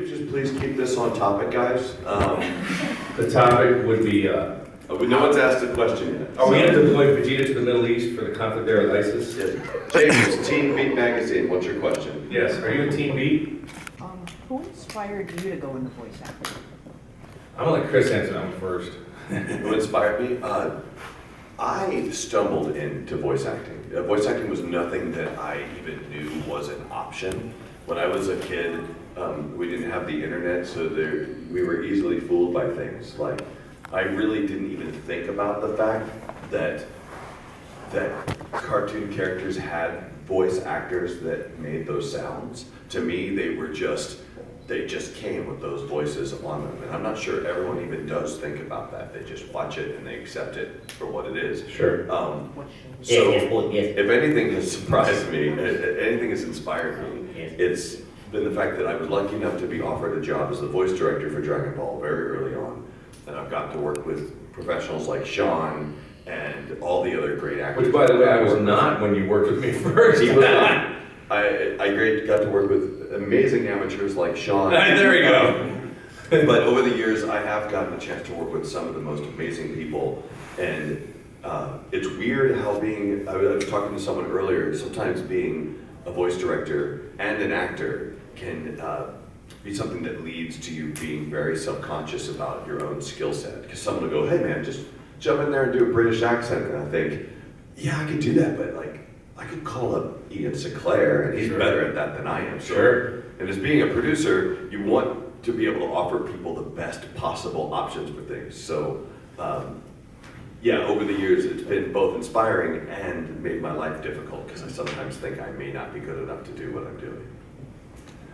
we just please keep this on topic, guys? The topic would be, No one's asked a question yet. are we going to deploy Vegeta to the Middle East for the conflict there with ISIS? James, Teen Beat Magazine, what's your question? Yes. Are you a Team B? Who inspired you to go into voice acting? I'm going to let Chris answer that one first. Who inspired me? I stumbled into voice acting. Voice acting was nothing that I even knew was an option. When I was a kid, we didn't have the internet, so we were easily fooled by things. Like, I really didn't even think about the fact that cartoon characters had voice actors that made those sounds. To me, they just came with those voices on them. And I'm not sure everyone even does think about that. They just watch it and they accept it for what it is. Sure. So if anything has surprised me, anything has inspired me, it's been the fact that I was lucky enough to be offered a job as the voice director for Dragon Ball very early on. And I've gotten to work with professionals like Sean and all the other great actors. Which, by the way, I was not when you worked with me first. He was not. I got to work with amazing amateurs like Sean. There you go. But over the years, I have gotten a chance to work with some of the most amazing people. And it's weird how I was talking to someone earlier, sometimes being a voice director and an actor can be something that leads to you being very self-conscious about your own skill set. Because someone will go, hey man, just jump in there and do a British accent. And I think, yeah, I could do that, but like, I could call up Ian Sinclair and he's better at that than I am. So, Sure. And as being a producer, you want to be able to offer people the best possible options for things. So, yeah, over the years, it's been both inspiring and made my life difficult because I sometimes think I may not be good enough to do what I'm doing.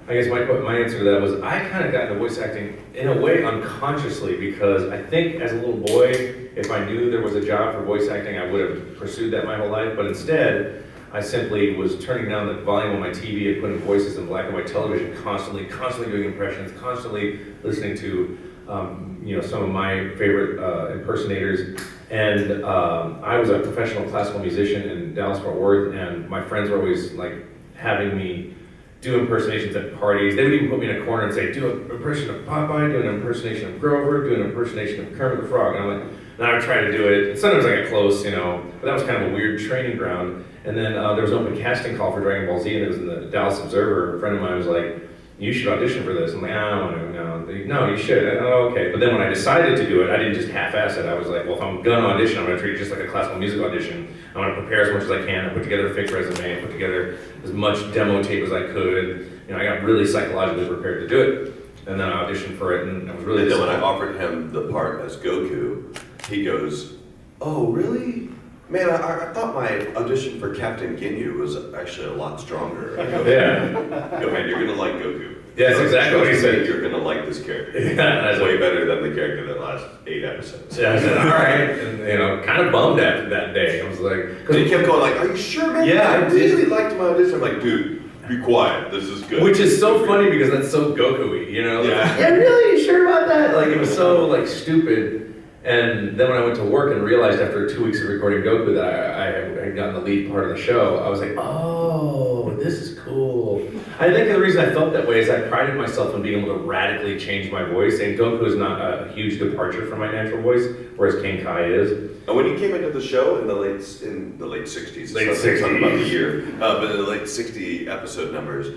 I guess my answer to that was I kind of got into voice acting in a way unconsciously because I think as a little boy, if I knew there was a job for voice acting, I would have pursued that my whole life. But instead, I simply was turning down the volume on my TV and putting voices in black and white television constantly doing impressions, constantly listening to some of my favorite impersonators. And I was a professional classical musician in Dallas-Fort Worth, and my friends were always like having me do impersonations at parties. They would even put me in a corner and say, do an impression of Popeye, do an impersonation of Grover, do an impersonation of Kermit the Frog. And I'm like, and I would try to do it. And sometimes I got close, but that was kind of a weird training ground. And then there was an open casting call for Dragon Ball Z, and it was in the Dallas Observer. A friend of mine was like, you should audition for this. I'm like, I don't want to, no, you should. Oh, okay. But then when I decided to do it, I didn't just half-ass it. I was like, well, if I'm gonna audition, I'm gonna treat it just like a classical music audition. I'm gonna prepare as much as I can. I put together a fake resume, I put together as much demo tape as I could. I got really psychologically prepared to do it. And then I auditioned for it, and I was really And then when I offered him the part as Goku, he goes, oh, really? Man, I thought my audition for Captain Ginyu was actually a lot stronger. I go, Yeah. Go, man, you're gonna like Goku. Yeah, that's exactly what he said. You're gonna like this character. Yeah, It's way better than the character that last 8 episodes. Yeah, I said, all right. And, kind of bummed after that day. I was like, Because he kept going like, are you sure, man? Yeah, I I really did. liked my audition. I'm like, dude, be quiet. This is good. which is so funny because that's so Goku-y, Yeah. Yeah, really? You sure about that? Like, it was so, stupid. And then when I went to work and realized after 2 weeks of recording Goku that I had gotten the lead part of the show, I was like, oh, this is cool. I think the reason I felt that way is I prided myself on being able to radically change my voice, and Goku is not a huge departure from my natural voice, whereas King Kai is. And when you came into the show in the late 60s, Late something about the 60s. year, but in the late 60 episode numbers,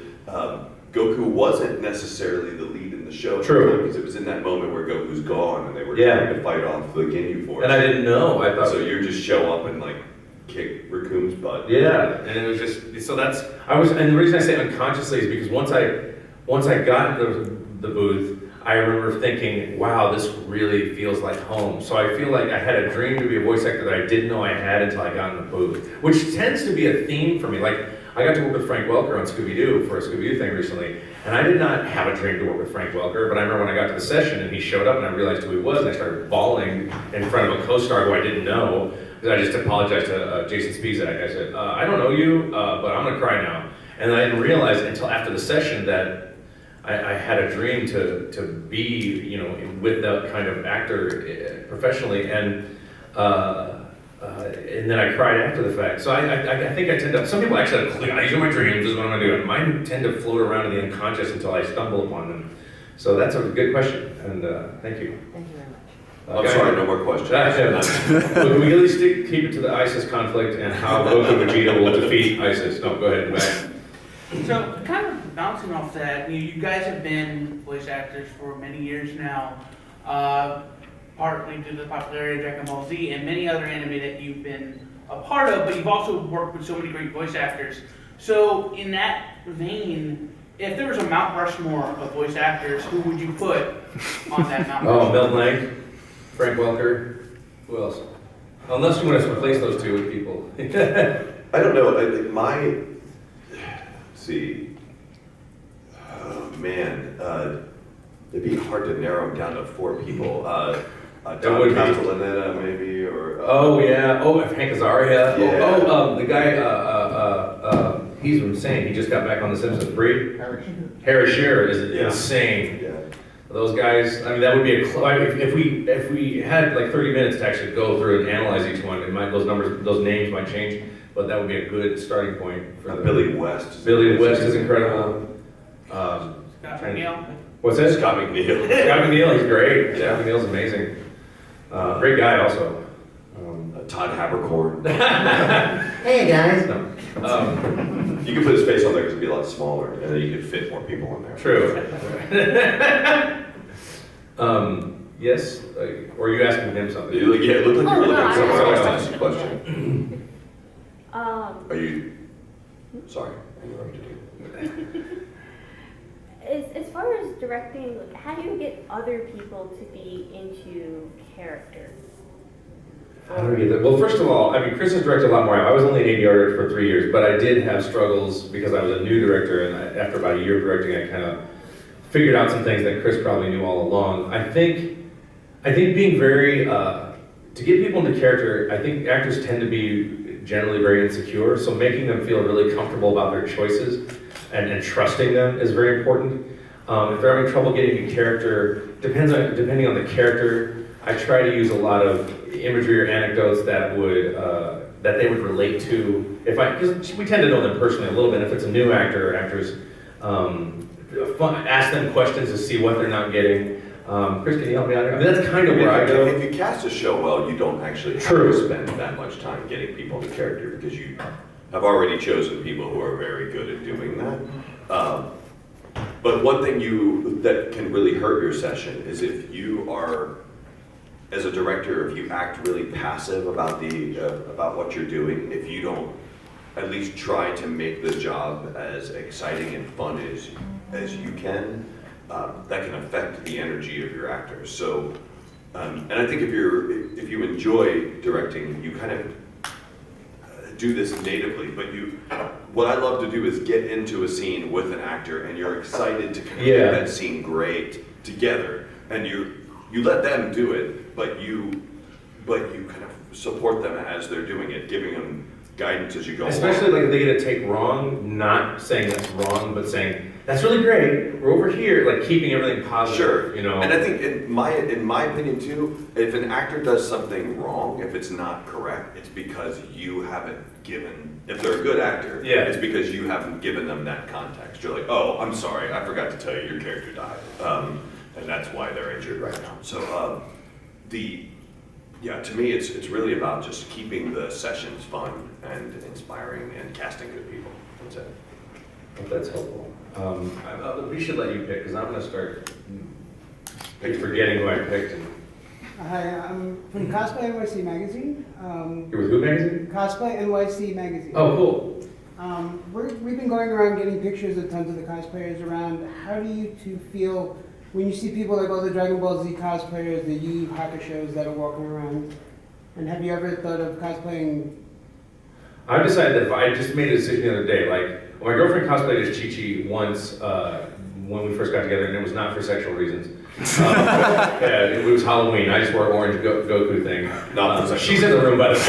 Goku wasn't necessarily the lead in the show. True. Because it was in that moment where Goku's gone and they were Yeah. trying to fight off the Ginyu Force. And I didn't know. I thought, So you just show up and kick Raccoon's butt. yeah, and it was just, so that's, and the reason I say unconsciously is because once I got into the booth, I remember thinking, wow, this really feels like home. So I feel like I had a dream to be a voice actor that I didn't know I had until I got in the booth, which tends to be a theme for me. Like, I got to work with Frank Welker on Scooby-Doo for a Scooby-Doo thing recently, and I did not have a dream to work with Frank Welker, but I remember when I got to the session and he showed up and I realized who he was, and I started bawling in front of a co-star who I didn't know, because I just apologized to Jason Spizak. I said, I don't know you, but I'm gonna cry now. And I didn't realize until after the session that I had a dream to be, with that kind of actor professionally, and then I cried after the fact. So I think I tend to, some people actually have, these are my dreams, this is what I'm gonna do. And mine tend to float around in the unconscious until I stumble upon them. So that's a good question, and thank you. Thank you very much. I'm sorry, no more questions. Can we at least keep it to the ISIS conflict and how Goku Vegeta will defeat ISIS? No, go ahead, back. So, kind of bouncing off that, you guys have been voice actors for many years now, partly due to the popularity of Dragon Ball Z and many other anime that you've been a part of, but you've also worked with so many great voice actors. So, in that vein, if there was a Mount Rushmore of voice actors, who would you put on that Mount Rushmore? Oh, Mel Blanc, Frank Welker, who else? Unless you want to replace those two with people. I don't know. Let's see. Oh, man. It'd be hard to narrow them down to 4 people. Don would be. Castellaneta, maybe, or... Oh, yeah. Oh, Hank Azaria. Yeah. The guy, he's insane. He just got back on The Simpsons. Bree? Harry Shearer is insane. Yeah. Those guys, I mean, that would be if we had like 30 minutes to actually go through and analyze each one, those names might change, but that would be a good starting point for Billy West. Billy West is incredible. Scott McNeil? What's that? Scott McNeil. Scott McNeil, he's great. Yeah. Scott McNeil's amazing. Great guy also. Todd Haberkorn. Hey guys. No. You could put his face on there because it'd be a lot smaller, and then you could fit more people in there. True. Yes, or are you asking him something? Yeah, it looked like you were looking no, at someone I- else to ask a question. Are you... Sorry, I interrupted you. As far as directing, how do you get other people to be into character? How do we get that? Well, first of all, I mean, Chris has directed a lot more. I was only an ADR for 3 years, but I did have struggles because I was a new director, and after about a year of directing, I kind of figured out some things that Chris probably knew all along. I think being very, to get people into character, I think actors tend to be generally very insecure, so making them feel really comfortable about their choices and trusting them is very important. If they're having trouble getting into character, depending on the character, I try to use a lot of imagery or anecdotes that they would relate to. Because we tend to know them personally a little bit. If it's a new actor or actress, ask them questions to see what they're not getting. Chris, can you help me out here? I mean, that's kind of where I go. If you cast a show well, you don't actually have to spend that much time getting people into character because you have already chosen people who are very good at doing that. But one thing that can really hurt your session is if you are, as a director, if you act really passive about what you're doing, if you don't at least try to make the job as exciting and fun as you can, that can affect the energy of your actors. So, and I think if you enjoy directing, you kind of do this natively. But what I love to do is get into a scene with an actor, and you're excited to make that scene great together, and you let them do it, but you kind of support them as they're doing it, giving them guidance as you go Especially along. like if they get a take wrong, not saying that's wrong, but saying, that's really great, we're over here, like keeping everything positive, Sure. you know? And I think in my opinion too, if an actor does something wrong, if it's not correct, it's because you haven't given, if they're a good actor, it's because you haven't given them that context. You're like, oh, I'm sorry, I forgot to tell you your character died. And that's why they're injured right now. So to me, it's really about just keeping the sessions fun and inspiring and casting good people. That's it. I hope that's helpful. We should let you pick, because I'm gonna start forgetting who I picked. Hi, I'm from Cosplay NYC magazine. You're with who magazine? Cosplay NYC magazine. Oh, cool. We've been going around getting pictures of tons of the cosplayers around. How do you two feel when you see people like all the Dragon Ball Z cosplayers, the YuYu Hakushos that are walking around? And have you ever thought of cosplaying? I've decided that if I just made a decision the other day, like, my girlfriend cosplayed as Chi-Chi once when we first got together, and it was not for sexual reasons. It was Halloween. I just wore an orange Goku thing. Not for sexual she's in the room, by the way.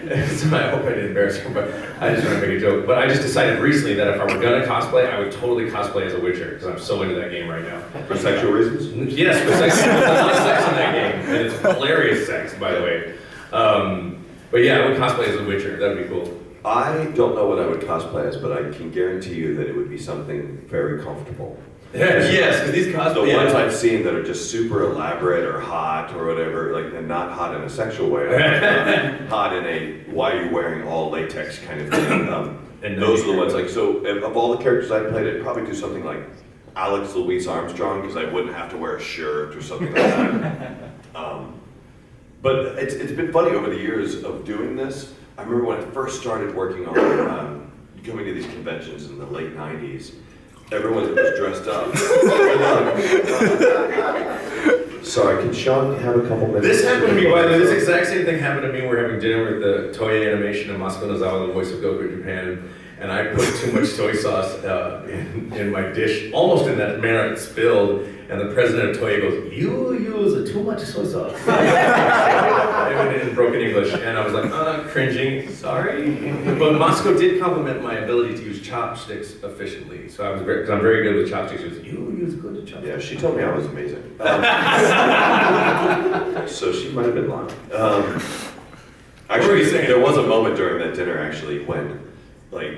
And so I hope I didn't embarrass her, but I just want to make a joke. But I just decided recently that if I were gonna cosplay, I would totally cosplay as a Witcher, because I'm so into that game right now. For sexual reasons? Yes, for sex. There's a lot of sex in that game, and it's hilarious sex, by the way. But yeah, I would cosplay as a Witcher. That would be cool. I don't know what I would cosplay as, but I can guarantee you that it would be something very comfortable. Yes, because these The cosplay. ones I've seen that are just super elaborate or hot or whatever, like, and not hot in a sexual way, hot in a why are you wearing all latex kind of thing. And Those are the ones, like, so of all the characters I played, I'd probably do something like Alex Louise Armstrong, because I wouldn't have to wear a shirt or something like that. But it's been funny over the years of doing this. I remember when I first started working on coming to these conventions in the late 90s, everyone was dressed up. Sorry, can Sean have a couple minutes? This happened to me, by the way, this exact same thing happened to me. We're having dinner with the Toei Animation and Masako Nozawa, the voice of Goku in Japan, and I put too much soy sauce in my dish, almost in that manner it spilled, and the president of Toei goes, "You use too much soy sauce." In broken English, and I was like, cringing, sorry. But Masako did compliment my ability to use chopsticks efficiently, so I was because I'm very good with chopsticks. She was, "You use good chopsticks." Yeah, she told me I was amazing. So she might have been lying. Actually, there was a moment during that dinner actually when, like,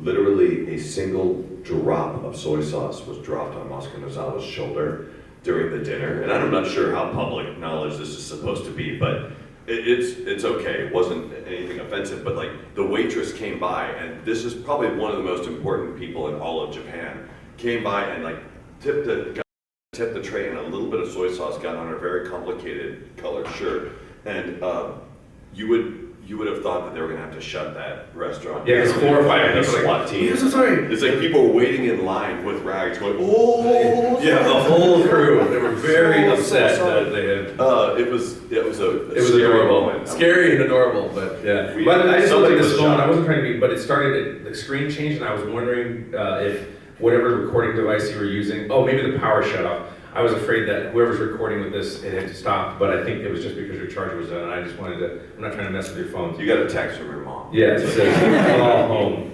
literally a single drop of soy sauce was dropped on Masako Nozawa's shoulder during the dinner, and I'm not sure how public knowledge this is supposed to be, but it's okay. It wasn't anything offensive, but like the waitress came by, and this is probably one of the most important people in all of Japan, came by and like tipped the tray, and a little bit of soy sauce got on her very complicated colored shirt, and you would have thought that they were going to have to shut that restaurant. Yeah, because 4 or 5 and a people SWAT team. "I'm so sorry." It's like people were waiting in line with rags going, "Oh!" Yeah, the whole crew. They were very upset sorry. that they had. It was It was scary adorable, moment. scary and adorable, but yeah. We- But I just looked somebody at this was phone. shocked. I wasn't trying to be, but it started. The screen changed, and I was wondering if whatever recording device you were using. Oh, maybe the power shut off. I was afraid that whoever's recording with this, it had stopped, but I think it was just because your charger was done, and I just wanted to. I'm not trying to mess with your phone. You got a text from your mom. Yeah, it says all home.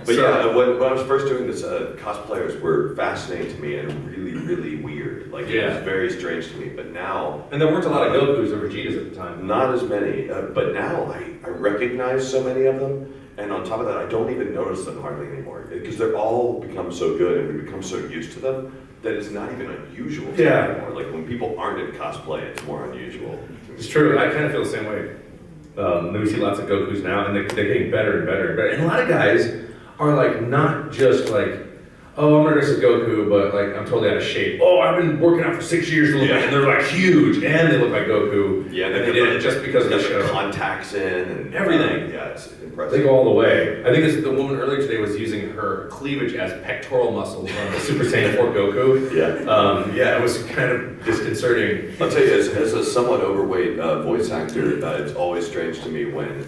But yeah, when I was first doing this, cosplayers were fascinating to me and really, really weird. Like, it was Yeah. very strange to me. But now, And there weren't a lot of Gokus or Vegetas at the time. not as many. But now I recognize so many of them. And on top of that, I don't even notice them hardly anymore. Because they're all become so good and we become so used to them that it's not even unusual to me Yeah. anymore. Like, when people aren't in cosplay, it's more unusual. It's true. I kind of feel the same way. We see lots of Gokus now, and they're getting better and better and better. And a lot of guys are like not just like, oh, I'm gonna dress as Goku, but like I'm totally out of shape. Oh, I've been working out for 6 years to look like, and they're like huge, and they look like Goku. Yeah, and they did it just because of the got show. contacts in and Everything. Yeah, it's impressive. They go all the way. I think the woman earlier today was using her cleavage as pectoral muscles on the Super Saiyan 4 Goku. Yeah. Yeah, it was kind of disconcerting. I'll tell you, as a somewhat overweight voice actor, it's always strange to me when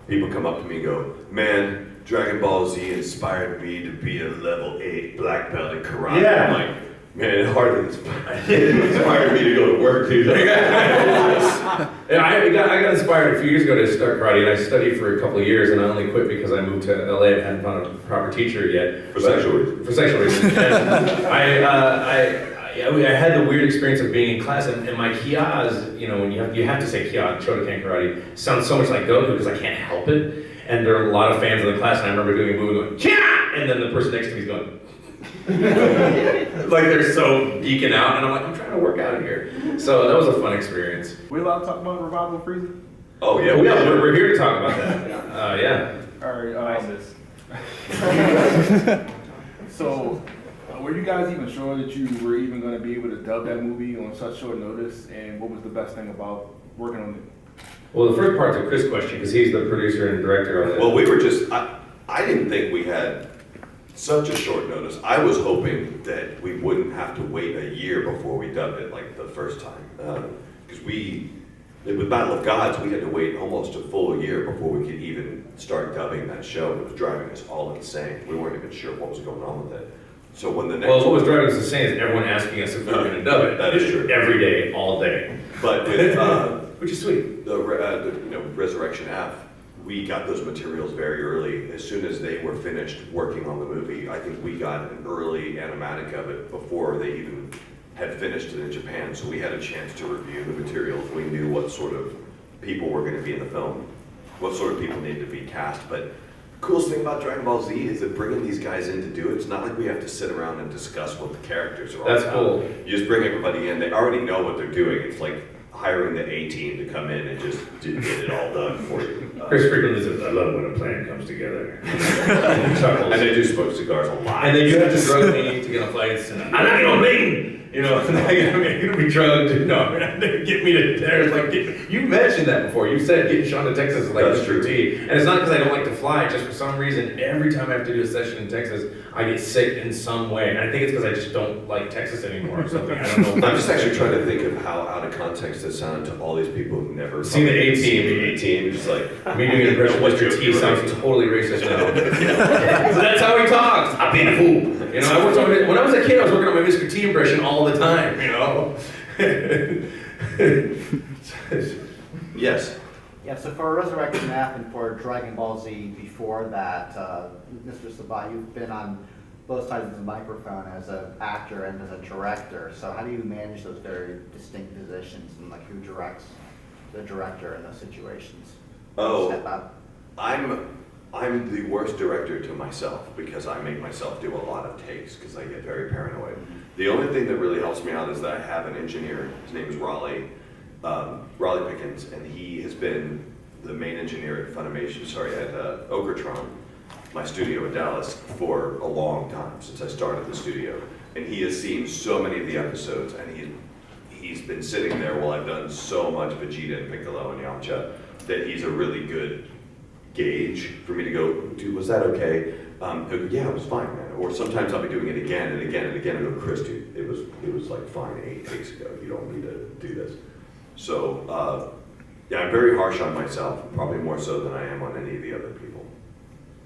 people come up to me and go, "Man, Dragon Ball Z inspired me to be a level 8 black belt in karate." Yeah. I'm like, man, it hardly inspired me to go to work, dude. Yeah, I got inspired a few years ago to start karate, and I studied for a couple of years, and I only quit because I moved to LA and hadn't found a proper teacher yet. For sexual reasons. For sexual reasons. And I had the weird experience of being in class, and my kias, you know, when you have to say kia, Shotokan karate, sounds so much like Goku because I can't help it. And there are a lot of fans in the class, and I remember doing a move going, kia! And then the person next to me is going, like they're so geeking out, and I'm like, I'm trying to work out here. So that was a fun experience. We allowed to talk about Revival of Frieza? Oh yeah, Yeah, we're here to talk about that. Yeah. All right. So, were you guys even sure that you were even going to be able to dub that movie on such short notice? And what was the best thing about working on it? Well, the first part's a Chris question because he's the producer and director of it. Well, we were just, I didn't think we had such a short notice. I was hoping that we wouldn't have to wait a year before we dubbed it like the first time. Because with Battle of Gods, we had to wait almost a full year before we could even start dubbing that show. It was driving us all insane. We weren't even sure what was going on with it. So when the next Well, what was driving us insane is everyone asking us if we were going to dub it. That is true. Every day, all day. But with Which is sweet. the Resurrection F, we got those materials very early. As soon as they were finished working on the movie, I think we got an early animatic of it before they even had finished it in Japan. So we had a chance to review the materials. We knew what sort of people were going to be in the film, what sort of people needed to be cast. But coolest thing about Dragon Ball Z is that bringing these guys in to do it, it's not like we have to sit around and discuss what the characters are all That's about. cool. You just bring everybody in, they already know what they're doing. It's like hiring the A-team to come in and just get it all done for you. Chris frequently says, I love when a plan comes together. And he chuckles. And they do smoke cigars a lot. And then you have to drug me to get on flights, and I'm not gonna bling! You know, I'm gonna be drugged. No, get me to there. Like, you mentioned that before. You said getting Sean to Texas is like That's Mr. true. T. And it's not because I don't like to fly, just for some reason, every time I have to do a session in Texas, I get sick in some way. And I think it's because I just don't like Texas anymore or something. I don't know. I'm just actually trying to think of how out of context that sounded to all these people who've never Seen the A-Team. seen the A-team. Just like, Me doing an impression of What Mr. you're T doing. sounds totally racist now. So that's how he talks. I'm being a fool. You know, I worked on it when I was a kid. I was working on my Mr. T impression all the time. You know. yes. Yeah, so for Resurrection F and for Dragon Ball Z before that, Mr. Sabat, you've been on both sides of the microphone as an actor and as a director. So how do you manage those very distinct positions, and like who directs the director in those situations? Oh. Step up. I'm the worst director to myself because I make myself do a lot of takes because I get very paranoid. The only thing that really helps me out is that I have an engineer. His name is Raleigh Pickens, and he has been the main engineer at Okratron, my studio in Dallas, for a long time, since I started the studio. And he has seen so many of the episodes, and he's been sitting there while I've done so much Vegeta and Piccolo and Yamcha, that he's a really good gauge for me to go, dude, was that okay? He'll go, yeah, it was fine, man. Or sometimes I'll be doing it again and again and again, and go, Chris, dude, it was like fine 8 takes ago. You don't need to do this. So, yeah, I'm very harsh on myself, probably more so than I am on any of the other people.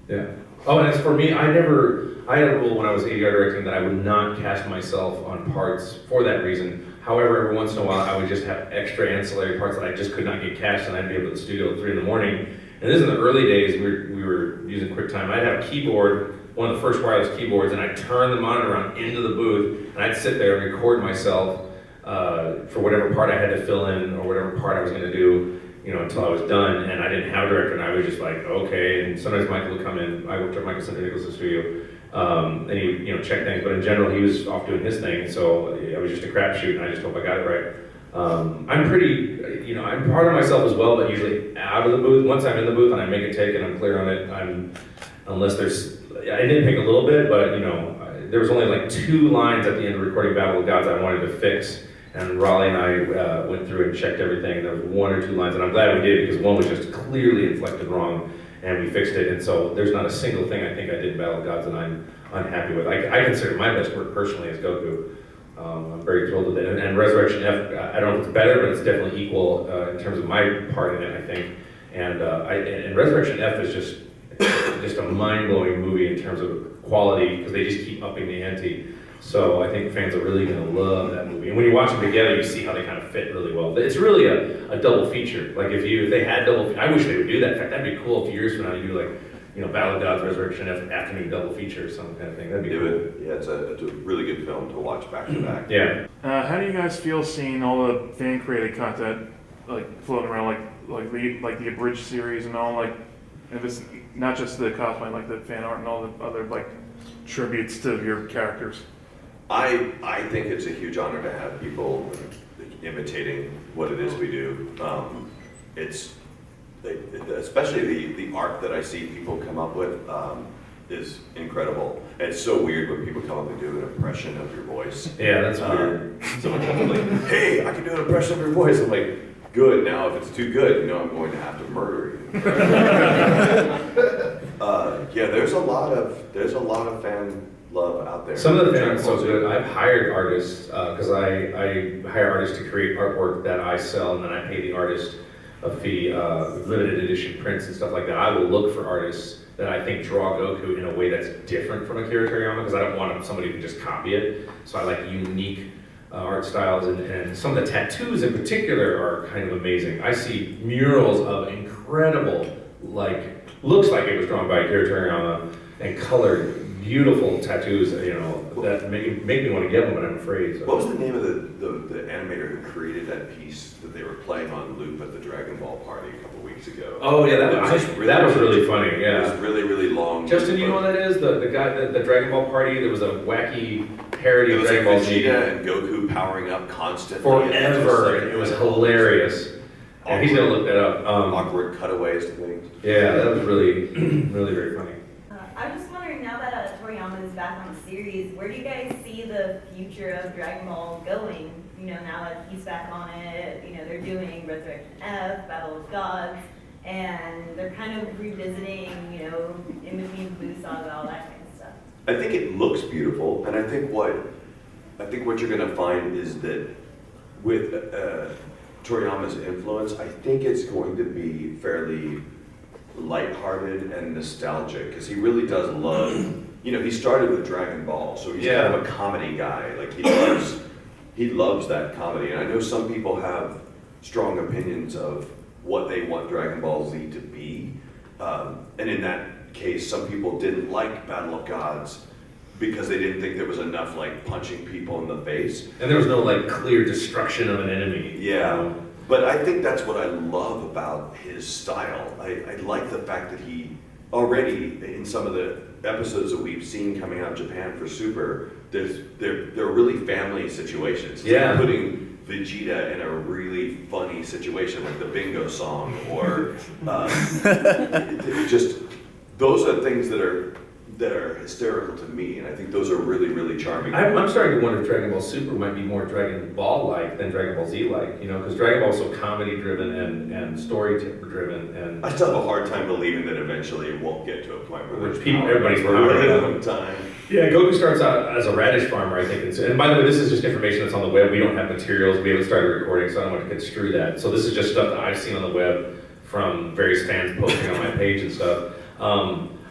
Yeah. Oh, and as for me, I had a rule when I was ADR directing that I would not cast myself on parts for that reason. However, every once in a while, I would just have extra ancillary parts that I just could not get cast, and I'd be able to the studio at 3 in the morning. And this is in the early days, we were using QuickTime. I'd have a keyboard, one of the first wireless keyboards, and I'd turn the monitor on into the booth, and I'd sit there and record myself for whatever part I had to fill in or whatever part I was going to do, you know, until I was done. And I didn't have a director, and I was just like, okay. And sometimes Michael would come in. I worked at Michael Center Nicholas' studio, and he would, you know, check things. But in general, he was off doing his thing, so it was just a crapshoot, and I just hope I got it right. I'm pretty, you know, I'm hard on myself as well, but usually out of the booth. Once I'm in the booth and I make a take and I'm clear on it, unless there's, I did pick a little bit, but you know, there was only like 2 lines at the end of recording Battle of Gods I wanted to fix, and Raleigh and I went through and checked everything, and there was 1 or 2 lines, and I'm glad we did because one was just clearly inflected wrong, and we fixed it, and so there's not a single thing I think I did in Battle of Gods that I'm unhappy with. I consider my best work personally as Goku. I'm very thrilled with it. And Resurrection F, I don't know if it's better, but it's definitely equal in terms of my part in it, I think. And Resurrection F is just a mind-blowing movie in terms of quality, because they just keep upping the ante. So I think fans are really going to love that movie. And when you watch them together, you see how they kind of fit really well. It's really a double feature. Like if they had I wish they would do that. In fact, that'd be cool if years from now you do like, you know, Battle of Gods, Resurrection F, afternoon double feature or some kind of thing. That'd be cool. Yeah, it's a really good film to watch back to back. Yeah. How do you guys feel seeing all the fan created content like floating around, like the abridged series and all, like, and this not just the cosplay, like the fan art and all the other like tributes to your characters? I think it's a huge honor to have people imitating what it is we do. Especially the art that I see people come up with is incredible. And it's so weird when people come up and do an impression of your voice. Yeah, that's weird. Someone comes up like, hey, I can do an impression of your voice. I'm like, good. Now, if it's too good, you know I'm going to have to murder you. Yeah, there's a lot of fan love out there. Some of the fan art's so good. I've hired artists because I hire artists to create artwork that I sell, and then I pay the artist a fee, limited edition prints and stuff like that. I will look for artists that I think draw Goku in a way that's different from Akira Toriyama, because I don't want somebody to just copy it. So I like unique art styles, and some of the tattoos in particular are kind of amazing. I see murals of incredible, like, looks like it was drawn by Akira Toriyama and colored beautiful tattoos, you know, that make me want to get one, but I'm afraid. So. What was the name of the animator who created that piece that they were playing on loop at the Dragon Ball party a couple weeks ago? Oh yeah, that was really funny. It Yeah. was really, really long. Justin, you know what that is? The guy, the Dragon Ball party. There was a wacky parody It of was Dragon like Ball Z Vegeta and Goku powering up constantly. forever. And It was hilarious. Yeah, he's gonna look that up. Awkward cutaways to things. Yeah, that was really, really very funny. I'm just wondering, now that Toriyama is back on the series, where do you guys see the future of Dragon Ball going? You know, now that he's back on it, you know, they're doing Resurrection F, Battle of Gods, and they're kind of revisiting, you know, in between Blue Saga, all that kind of stuff. I think it looks beautiful, and I think what you're gonna find is that with Toriyama's influence, I think it's going to be fairly lighthearted and nostalgic, because he really does love, you know, he started with Dragon Ball, so he's kind of a comedy guy. Like he loves that comedy, and I know some people have strong opinions of what they want Dragon Ball Z to be, and in that case, some people didn't like Battle of Gods because they didn't think there was enough like punching people in the face. And there was no like clear destruction of an enemy. Yeah, but I think that's what I love about his style. I like the fact that he already, in some of the episodes that we've seen coming out of Japan for Super, they're really family situations. It's Yeah. like putting Vegeta in a really funny situation like the bingo song, or just, those are things that are hysterical to me, and I think those are really, really charming. I'm starting to wonder if Dragon Ball Super might be more Dragon Ball-like than Dragon Ball Z-like, you know, because Dragon Ball is so comedy-driven and story-driven, and I still have a hard time believing that eventually it won't get to a point where there's power everybody's for a really powered up. long time. yeah, Goku starts out as a radish farmer, I think. And by the way, this is just information that's on the web. We don't have materials. We haven't started recording, so I don't want to construe that. So this is just stuff that I've seen on the web from various fans posting on my page and stuff.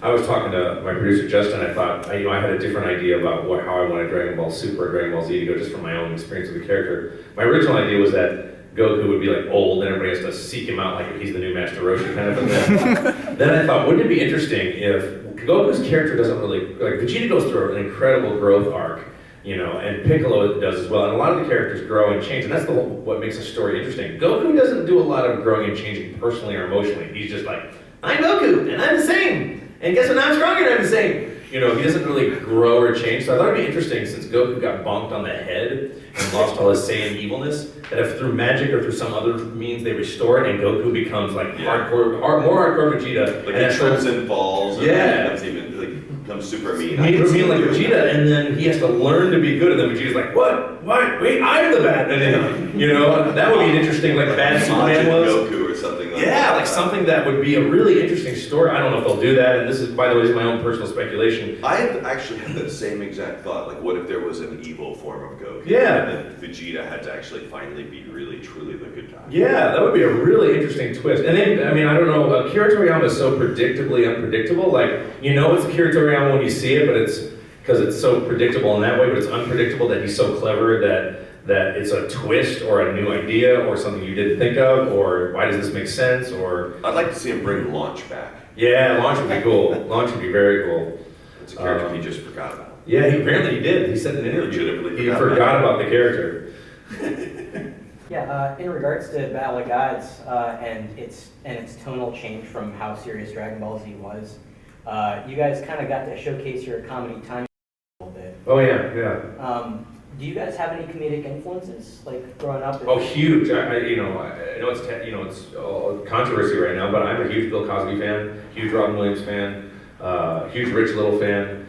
I was talking to my producer Justin. I thought, I had a different idea about how I wanted Dragon Ball Super or Dragon Ball Z to go, just from my own experience with the character. My original idea was that Goku would be like old and everybody has to seek him out like if he's the new Master Roshi kind of thing. Then I thought, wouldn't it be interesting if Goku's character doesn't really, like Vegeta goes through an incredible growth arc, you know, and Piccolo does as well, and a lot of the characters grow and change, and that's what makes a story interesting. Goku doesn't do a lot of growing and changing personally or emotionally. He's just like, I'm Goku, and I'm the same. And guess what, now I'm stronger and I'm the same. You know, he doesn't really grow or change. So I thought it'd be interesting, since Goku got bonked on the head and lost all his Saiyan evilness, that if through magic or through some other means they restore it and Goku becomes like more hardcore Vegeta. Like and he trips and falls, and Yeah. becomes even like becomes super mean. Mean like Vegeta, and then he has to learn to be good, and then Vegeta's like, what? Wait, I'm the bad. And then, you know, that would be an interesting, like, bad Superman was. Goku or something like that. Yeah, like something that would be a really interesting story. I don't know if they'll do that, and this is, by the way, is my own personal speculation. I have actually had that same exact thought. Like, what if there was an evil form of Goku? Yeah. And then Vegeta had to actually finally be really, truly the good guy. Yeah, that would be a really interesting twist. And then, I mean, I don't know, Akira Toriyama is so predictably unpredictable. Like, you know it's Akira Toriyama when you see it, but it's because it's so predictable in that way, but it's unpredictable that he's so clever that it's a twist or a new idea or something you didn't think of, or why does this make sense, or... I'd like to see him bring Launch back. Yeah, Launch would be cool. Launch would be very cool. It's a character he just forgot about. Yeah, apparently he did. He said in an interview Legitimately he forgot about the character. Yeah, in regards to Battle of Gods and its tonal change from how serious Dragon Ball Z was, you guys kind of got to showcase your comedy timing a little bit. Oh yeah. Do you guys have any comedic influences, like growing up? Oh, huge! I know it's controversy right now, but I'm a huge Bill Cosby fan, huge Robin Williams fan, huge Rich Little fan.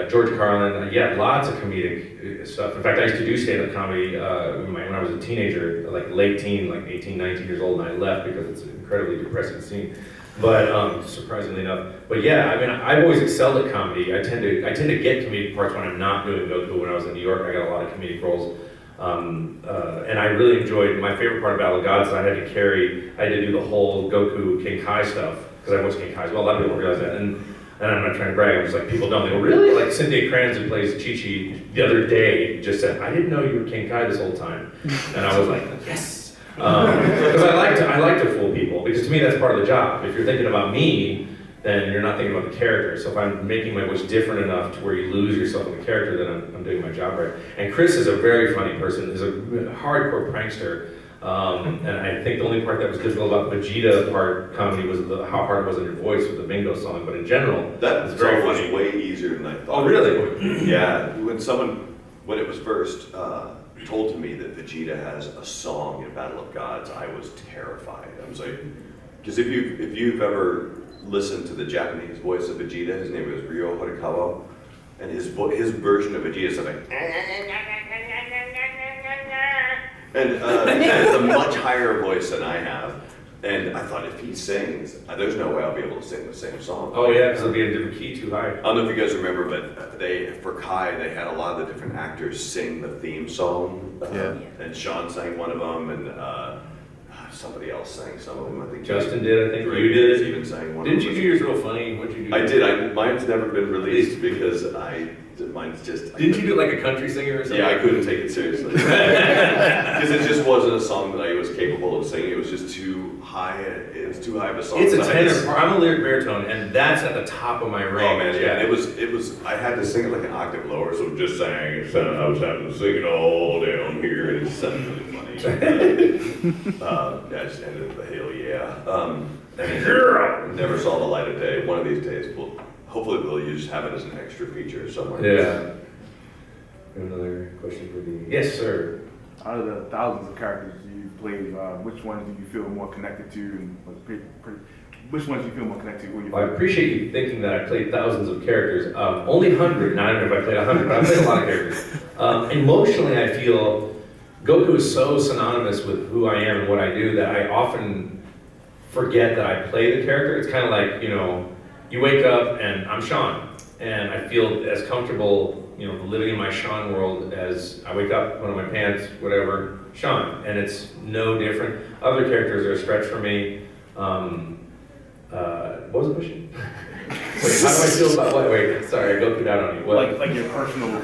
George Carlin, lots of comedic stuff. In fact, I used to do stand-up comedy when I was a teenager, like late teen, like 18, 19 years old, and I left because it's an incredibly depressing scene. But surprisingly enough, but yeah, I mean, I've always excelled at comedy. I tend to get comedic parts when I'm not doing Goku. When I was in New York, I got a lot of comedic roles, and I really enjoyed. My favorite part of Battle of Gods is I had to do the whole Goku King Kai stuff, because I was King Kai as well. A lot of people don't realize that, and I'm not trying to brag. I'm just like, people don't. They go, really? Like Cynthia Kranz, who plays Chi-Chi, the other day just said, I didn't know you were King Kai this whole time, and I was like, yes. Because I like to fool people, because to me that's part of the job. If you're thinking about me, then you're not thinking about the character. So if I'm making my voice different enough to where you lose yourself in the character, then I'm doing my job right. And Chris is a very funny person. He's a hardcore prankster. And I think the only part that was difficult about the Vegeta part comedy was how hard it was in your voice with the bingo song. But in general, That it's very was funny. way easier than I thought. Oh, really? Yeah, when it was first told to me that Vegeta has a song in Battle of Gods, I was terrified. I was like, because if you've ever listened to the Japanese voice of Vegeta, his name was YuYu Hakusho, and his version of Vegeta is like, and it's a much higher voice than I have. And I thought, if he sings, there's no way I'll be able to sing the same song. Oh yeah, because it'll be in a different key too high. I don't know if you guys remember, but for Kai, they had a lot of the different actors sing the theme song. And Sean sang one of them, and somebody else sang some of them. I think Justin did. I think Drake you did. even sang one. Didn't of you them. do yours real funny? What'd you do? I did. Mine's never been released because mine's just. Didn't you do like a country singer or something? Yeah, I couldn't take it seriously because it just wasn't a song that I was capable of singing. It was just too high. It was too high of a song. It's a tenor. I'm a lyric baritone, and that's at the top of my range. Oh man, yeah. It was. I had to sing it like an octave lower, so just sang it. So I was having to sing it all down here, and it sounded really funny. I just ended with a hell yeah. And never saw the light of day. One of these days, hopefully we'll just have it as an extra feature somewhere. Yeah. Another question for the. Yes, sir. Out of the thousands of characters you've played, which ones do you feel more connected to, and which ones do you feel more connected to? Well, I appreciate you thinking that I played thousands of characters. Only 100. Now, I don't know if I played 100, but I played a lot of characters. Emotionally, I feel Goku is so synonymous with who I am and what I do that I often forget that I play the character. It's kind of like, you wake up and I'm Sean, and I feel as comfortable, living in my Sean world as I wake up, put on my pants, whatever, Sean, and it's no different. Other characters are a stretch for me. What was the question? Wait, how do I feel about what? Wait, sorry, I go down on you. What? Like your personal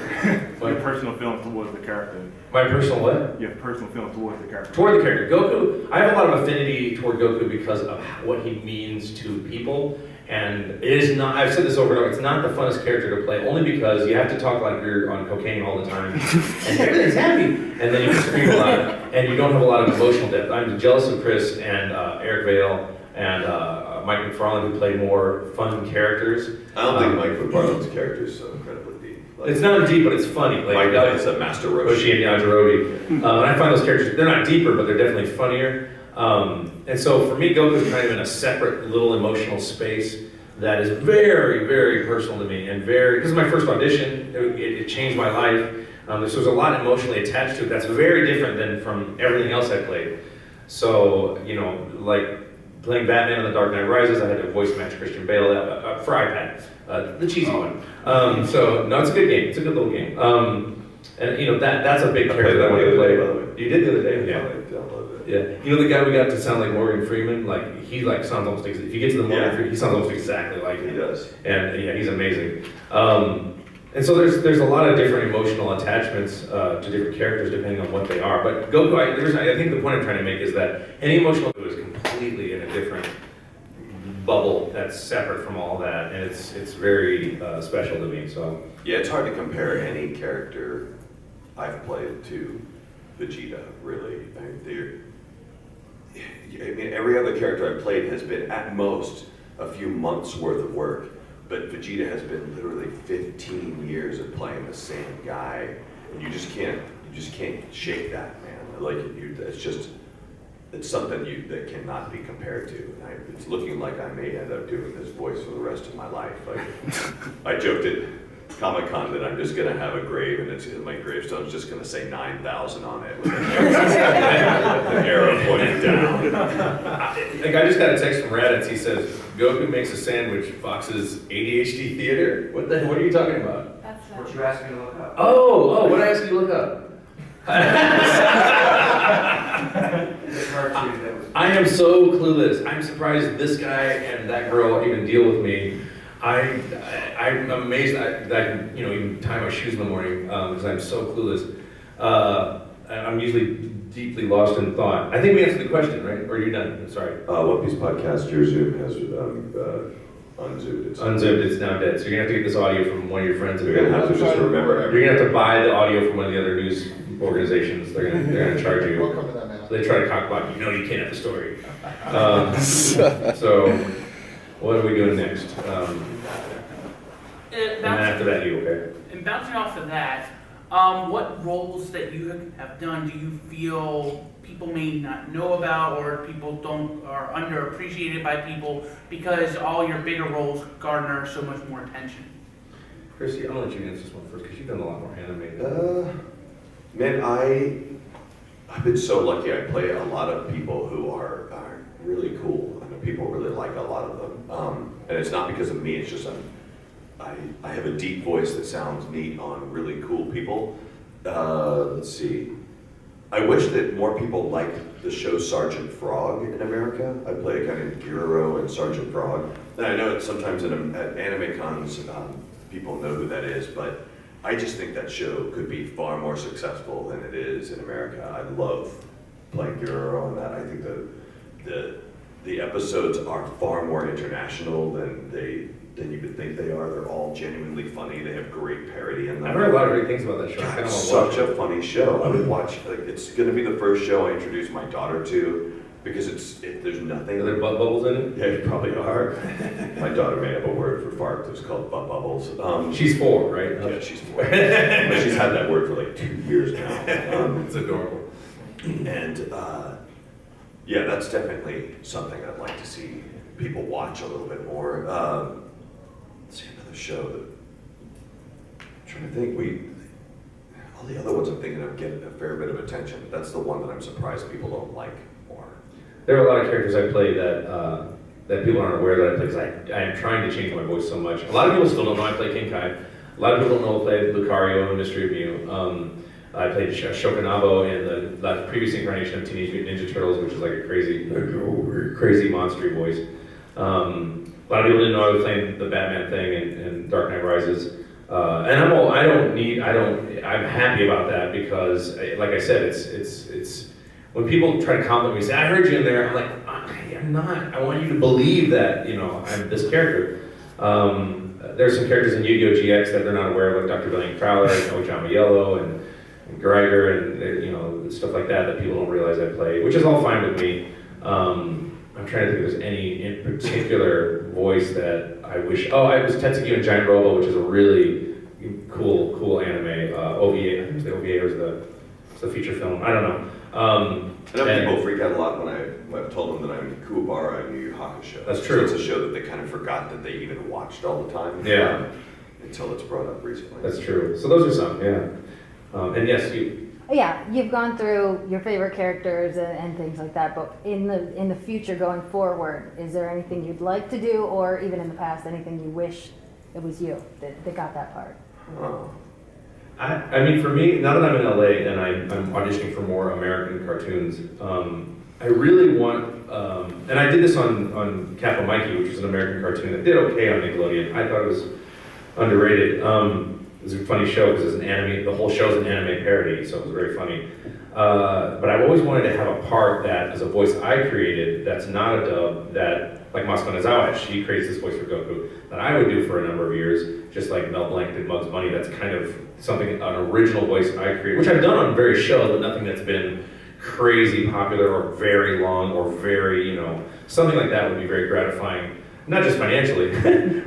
feelings towards the character. My personal what? Your personal feelings towards the character. Toward the character. Goku, I have a lot of affinity toward Goku because of what he means to people. And it is not, I've said this over and over, it's not the funnest character to play, only because you have to talk like you're on cocaine all the time, and everything's happy, and then you can scream a lot, and you don't have a lot of emotional depth. I'm jealous of Chris and Eric Vale and Mike McFarlane, who play more fun characters. I don't think Mike McFarlane's character is so incredibly deep. It's not deep, but it's funny. Like Mike is a master Roshi and Yajirobe. And I find those characters, they're not deeper, but they're definitely funnier. And so for me, Goku is kind of in a separate little emotional space that is very, very personal to me, and this is my first audition. It changed my life. There's a lot emotionally attached to it that's very different than from everything else I played. So, like playing Batman in The Dark Knight Rises, I had to voice match Christian Bale for iPad, the cheesy one. So, no, it's a good game. It's a good little game. And that's a big character that I want to play. You did the other day? Yeah. Yeah. The guy we got to sound like Morgan Freeman, like he sounds almost if you get to the Morgan Freeman, he sounds almost exactly like him. He does. And yeah, he's amazing. And so there's a lot of different emotional attachments to different characters depending on what they are. But Goku, I think the point I'm trying to make is that any emotional is completely in a different bubble that's separate from all that, and it's very special to me. So yeah, it's hard to compare any character I've played to Vegeta. Really, every other character I've played has been at most a few months worth of work, but Vegeta has been literally 15 years of playing the same guy, and you just can't shake that, man. Like it's something that cannot be compared to. And it's looking like I may end up doing this voice for the rest of my life. Like I joked at Comic-Con that I'm just gonna have a grave, and my gravestone's just gonna say 9,000 on it with an arrow pointing down. Like I just got a text from Raditz. He says Goku makes a sandwich. Fox's ADHD theater. What are you talking about? That's What you asked me to look up. Oh, what I asked you to look up. I am so clueless. I'm surprised this guy and that girl even deal with me. I'm amazed that I can, even tie my shoes in the morning because I'm so clueless. I'm usually deeply lost in thought. I think we answered the question, right? Or are you done? I'm sorry. One Piece Podcast, your Zoom has Unzoomed. Unzipped, it's now dead. So you're gonna have to get this audio from one of your friends. You're gonna have to just remember. You're gonna have to buy the audio from one of the other news organizations. They're gonna charge you. Welcome to that, man. They try to cockblock you. No, you can't have the story. So, what are we doing next? And then after that, you okay? And bouncing off of that, what roles that you have done do you feel people may not know about, or people are underappreciated by people because all your bigger roles garner so much more attention? Chrissy, I'll let you answer this one first because you've done a lot more anime. Man, I've been so lucky. I play a lot of people who are really cool. I know people really like a lot of them. And it's not because of me, it's just I have a deep voice that sounds neat on really cool people. Let's see. I wish that more people liked the show Sergeant Frog in America. I play a guy named Giro in Sergeant Frog. And I know that sometimes at anime cons, people know who that is, but I just think that show could be far more successful than it is in America. I love playing Giro on that. I think the episodes are far more international than you would think they are. They're all genuinely funny. They have great parody in them. I've heard a lot of great things about that show. God, it's such a funny show. I would watch, it's gonna be the first show I introduce my daughter to, because there's nothing. Are there butt bubbles in it? Yeah, you probably are. My daughter made up a word for fart. It's called butt bubbles. She's 4, right? Yeah, she's 4. But she's had that word for like 2 years now. It's adorable. And yeah, that's definitely something I'd like to see people watch a little bit more. Let's see, another show that I'm trying to think. All the other ones I'm thinking of get a fair bit of attention. That's the one that I'm surprised people don't like more. There are a lot of characters I play that people aren't aware that I play, because I am trying to change my voice so much. A lot of people still don't know I play King Kai. A lot of people don't know I played Lucario in Mystery of Mew. I played Shokunabo in the previous incarnation of Teenage Mutant Ninja Turtles, which is like a crazy monstery voice. A lot of people didn't know I was playing the Batman thing in Dark Knight Rises. And I'm happy about that because, like I said, it's when people try to compliment me, say, I heard you in there, I'm like, I'm not. I want you to believe that, I'm this character. There's some characters in Yu-Gi-Oh! GX that they're not aware of, like Dr. Billion Prowler, Ojama Yellow, and Greiger, and stuff like that people don't realize I play, which is all fine with me. I'm trying to think if there's any in particular voice that I wish. Oh, I was Tetsuki in Giant Robo, which is a really cool anime. OVA, I think it's the OVA or it's the feature film. I don't know. I know people freak out a lot when I've told them that I'm Kuwabara in YuYu Hakusho. That's true. It's a show that they kind of forgot that they even watched all the time. Yeah. Until it's brought up recently. That's true. So those are some, yeah. And yes, you. Yeah, you've gone through your favorite characters and things like that, but in the future going forward, is there anything you'd like to do, or even in the past, anything you wish it was you that got that part? I mean, for me, now that I'm in LA and I'm auditioning for more American cartoons, I really want, and I did this on Kappa Mikey, which is an American cartoon that did okay on Nickelodeon. I thought it was underrated. It was a funny show because the whole show's an anime parody, so it was very funny. But I've always wanted to have a part that is a voice I created that's not a dub, that, like Masuko Nozawa, she creates this voice for Goku, that I would do for a number of years, just like Mel Blanc did Mug's Money. That's kind of an original voice I created, which I've done on various shows, but nothing that's been crazy popular or very long or very, something like that would be very gratifying. Not just financially,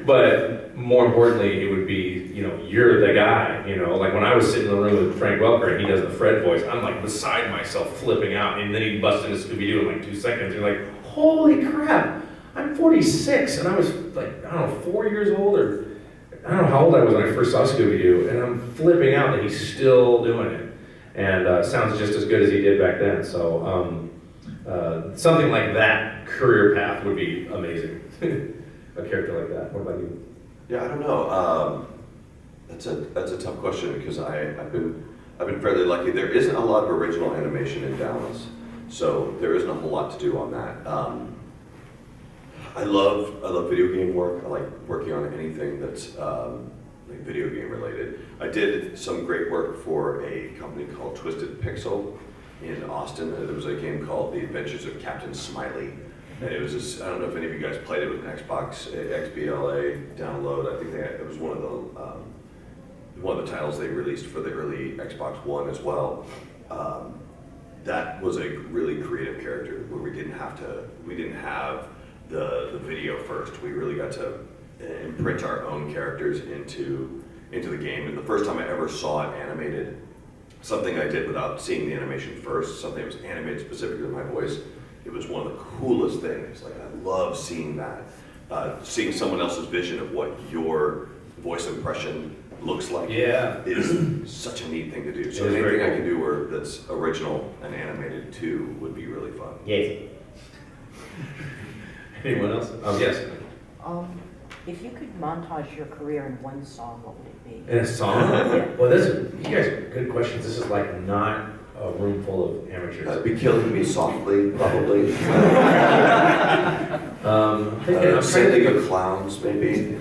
but more importantly, it would be, you're the guy, like when I was sitting in the room with Frank Welker and he does the Fred voice, I'm like beside myself flipping out, and then he busts into Scooby-Doo in like 2 seconds. You're like, holy crap, I'm 46, and I was like, 4 years old, or I don't know how old I was when I first saw Scooby-Doo, and I'm flipping out that he's still doing it, and sounds just as good as he did back then, so something like that career path would be amazing. A character like that. What about you? Yeah, I don't know. That's a tough question because I've been fairly lucky. There isn't a lot of original animation in Dallas, so there isn't a whole lot to do on that. I love video game work. I like working on anything that's like video game related. I did some great work for a company called Twisted Pixel in Austin. There was a game called The Adventures of Captain Smiley. And it was just, I don't know if any of you guys played it with an Xbox XBLA download. I think it was one of the titles they released for the early Xbox One as well. That was a really creative character where we didn't have the video first. We really got to imprint our own characters into the game. And the first time I ever saw it animated, something I did without seeing the animation first, something that was animated specifically with my voice, it was one of the coolest things. Like, I love seeing that. Seeing someone else's vision of what your voice impression looks like is such a neat thing to do. So anything I can do that's original and animated too would be really fun. Yes. Anyone else? Yes. If you could montage your career in one song, what would it be? In a song? Well, you guys are good questions. This is like not a room full of amateurs. Be Killing Me Softly, probably. Sending of Clowns, maybe.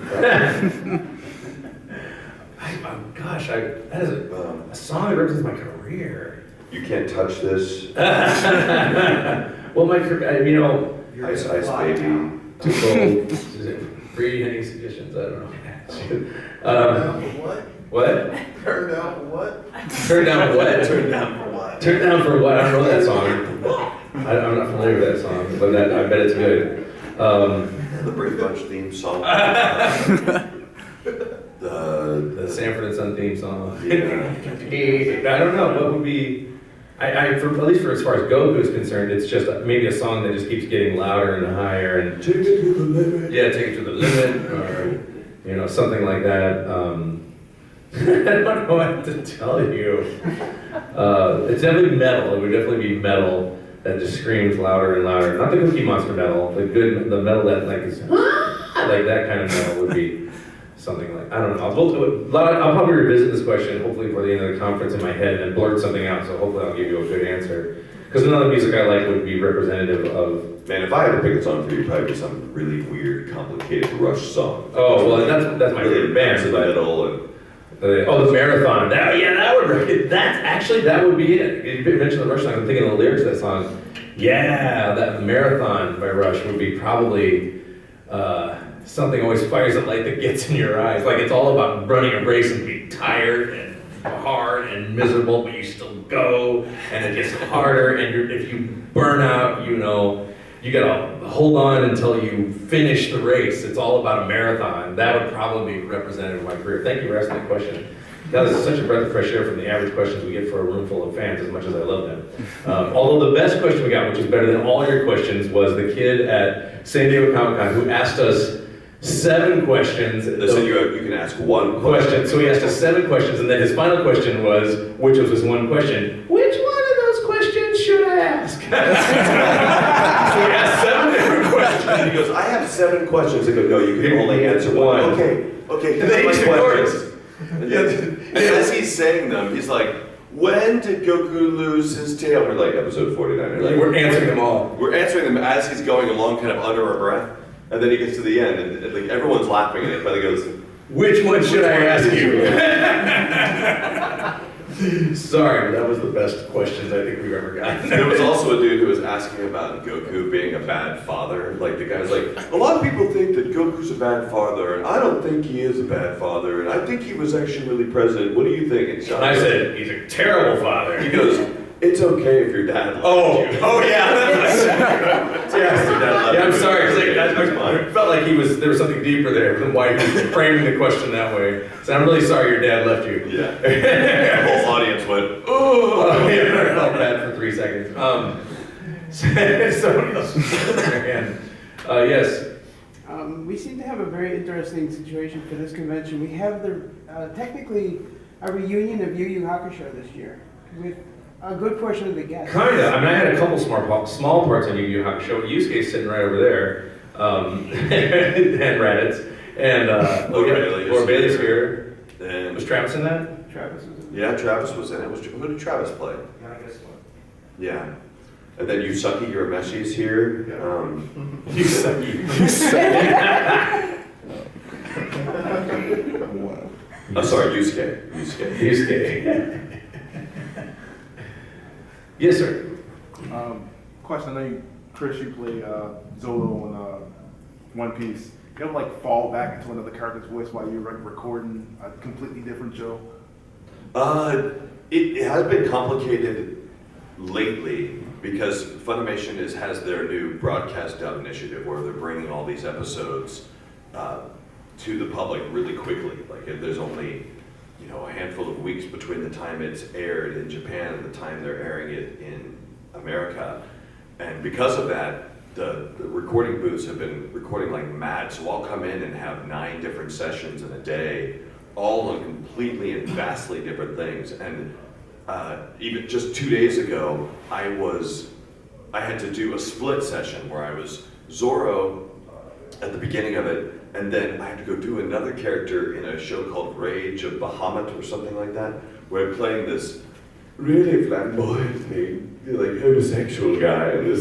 Gosh, that is a song that represents my career. You Can't Touch This. Well, my career, Ice Ice Baby. Too cold. Is it free? Any suggestions? I don't know. What? What? Turn down for what? Turn down what? Turn down for what? Turn down for what? I don't know that song. I'm not familiar with that song, but I bet it's good. The Brady Bunch theme song. The Sanford and Son theme song. Yeah. I don't know. What would be? At least for as far as Goku is concerned, it's just maybe a song that just keeps getting louder and higher and Take it to the limit. yeah, take it to the limit, or something like that. I don't know what to tell you. It's definitely metal. It would definitely be metal that just screams louder and louder. Not the Cookie Monster metal, the metal that like is like that kind of metal would be something like, I don't know. I'll probably revisit this question hopefully before the end of the conference in my head and blurt something out. So hopefully I'll give you a good answer. Because none of the music I like would be representative of. Man, if I had to pick a song for you, it'd probably be some really weird, complicated Rush song. Oh well, that's my favorite band. In the middle and. The marathon. That would be it. If you mentioned the Rush song, I'm thinking of the lyrics of that song. Yeah, that marathon by Rush would be probably something always fires a light that gets in your eyes. Like it's all about running a race and being tired and hard and miserable, but you still go, and it gets harder. And if you burn out, you gotta hold on until you finish the race. It's all about a marathon. That would probably be representative of my career. Thank you for asking that question. That was such a breath of fresh air from the average questions we get for a room full of fans, as much as I love them. Although the best question we got, which is better than all your questions, was the kid at San Diego Comic-Con who asked us 7 questions. They said you can ask one question. So he asked us 7 questions, and then his final question was, which was his one question, which one of those questions should I ask? So he asked 7 different questions. And he goes, I have 7 questions. I go, no, you can only answer one. Okay, And then here's he my ignored questions. And as he's saying them, he's like, when did Goku lose his tail? We're like, episode 49. We're answering them all. We're answering them as he's going along, kind of under our breath. And then he gets to the end, and like everyone's laughing, and it finally goes, which one should I ask you? Sorry, but that was the best questions I think we've ever gotten. There was also a dude who was asking about Goku being a bad father. Like, the guy's like, a lot of people think that Goku's a bad father, and I don't think he is a bad father, and I think he was actually really president. What do you think? And I said, he's a terrible father. He goes, it's okay if your dad left you. Yeah, I'm sorry. I felt like there was something deeper there than why he was framing the question that way. So I'm really sorry your dad left you. Yeah. The whole audience went, oh. Yeah, I felt bad for 3 seconds. Somebody else was their hand. Yes. We seem to have a very interesting situation for this convention. We have technically a reunion of YuYu Hakusho this year with a good portion of the guests. Kinda. I had a couple small parts on YuYu Hakusho. Yusuke's sitting right over there, and Raditz, and Laura Bailey's here. And was Travis in that? Travis was in it. Yeah, Travis was in it. Who did Travis play? Yeah, I guess so. Yeah. And then Yusaki Urameshi's here. Yusaki. I'm sorry, Yusuke. Yes, sir. Question, I know Chris, you play Zolo on One Piece. You ever like fall back into another character's voice while you're recording a completely different show? It has been complicated lately because Funimation has their new broadcast dub initiative where they're bringing all these episodes to the public really quickly. Like if there's only a handful of weeks between the time it's aired in Japan and the time they're airing it in America, and because of that, the recording booths have been recording like mad. So I'll come in and have 9 different sessions in a day, all on completely and vastly different things. And even just 2 days ago, I had to do a split session where I was Zoro at the beginning of it, and then I had to go do another character in a show called Rage of Bahamut or something like that, where I'm playing this really flamboyantly like homosexual guy, and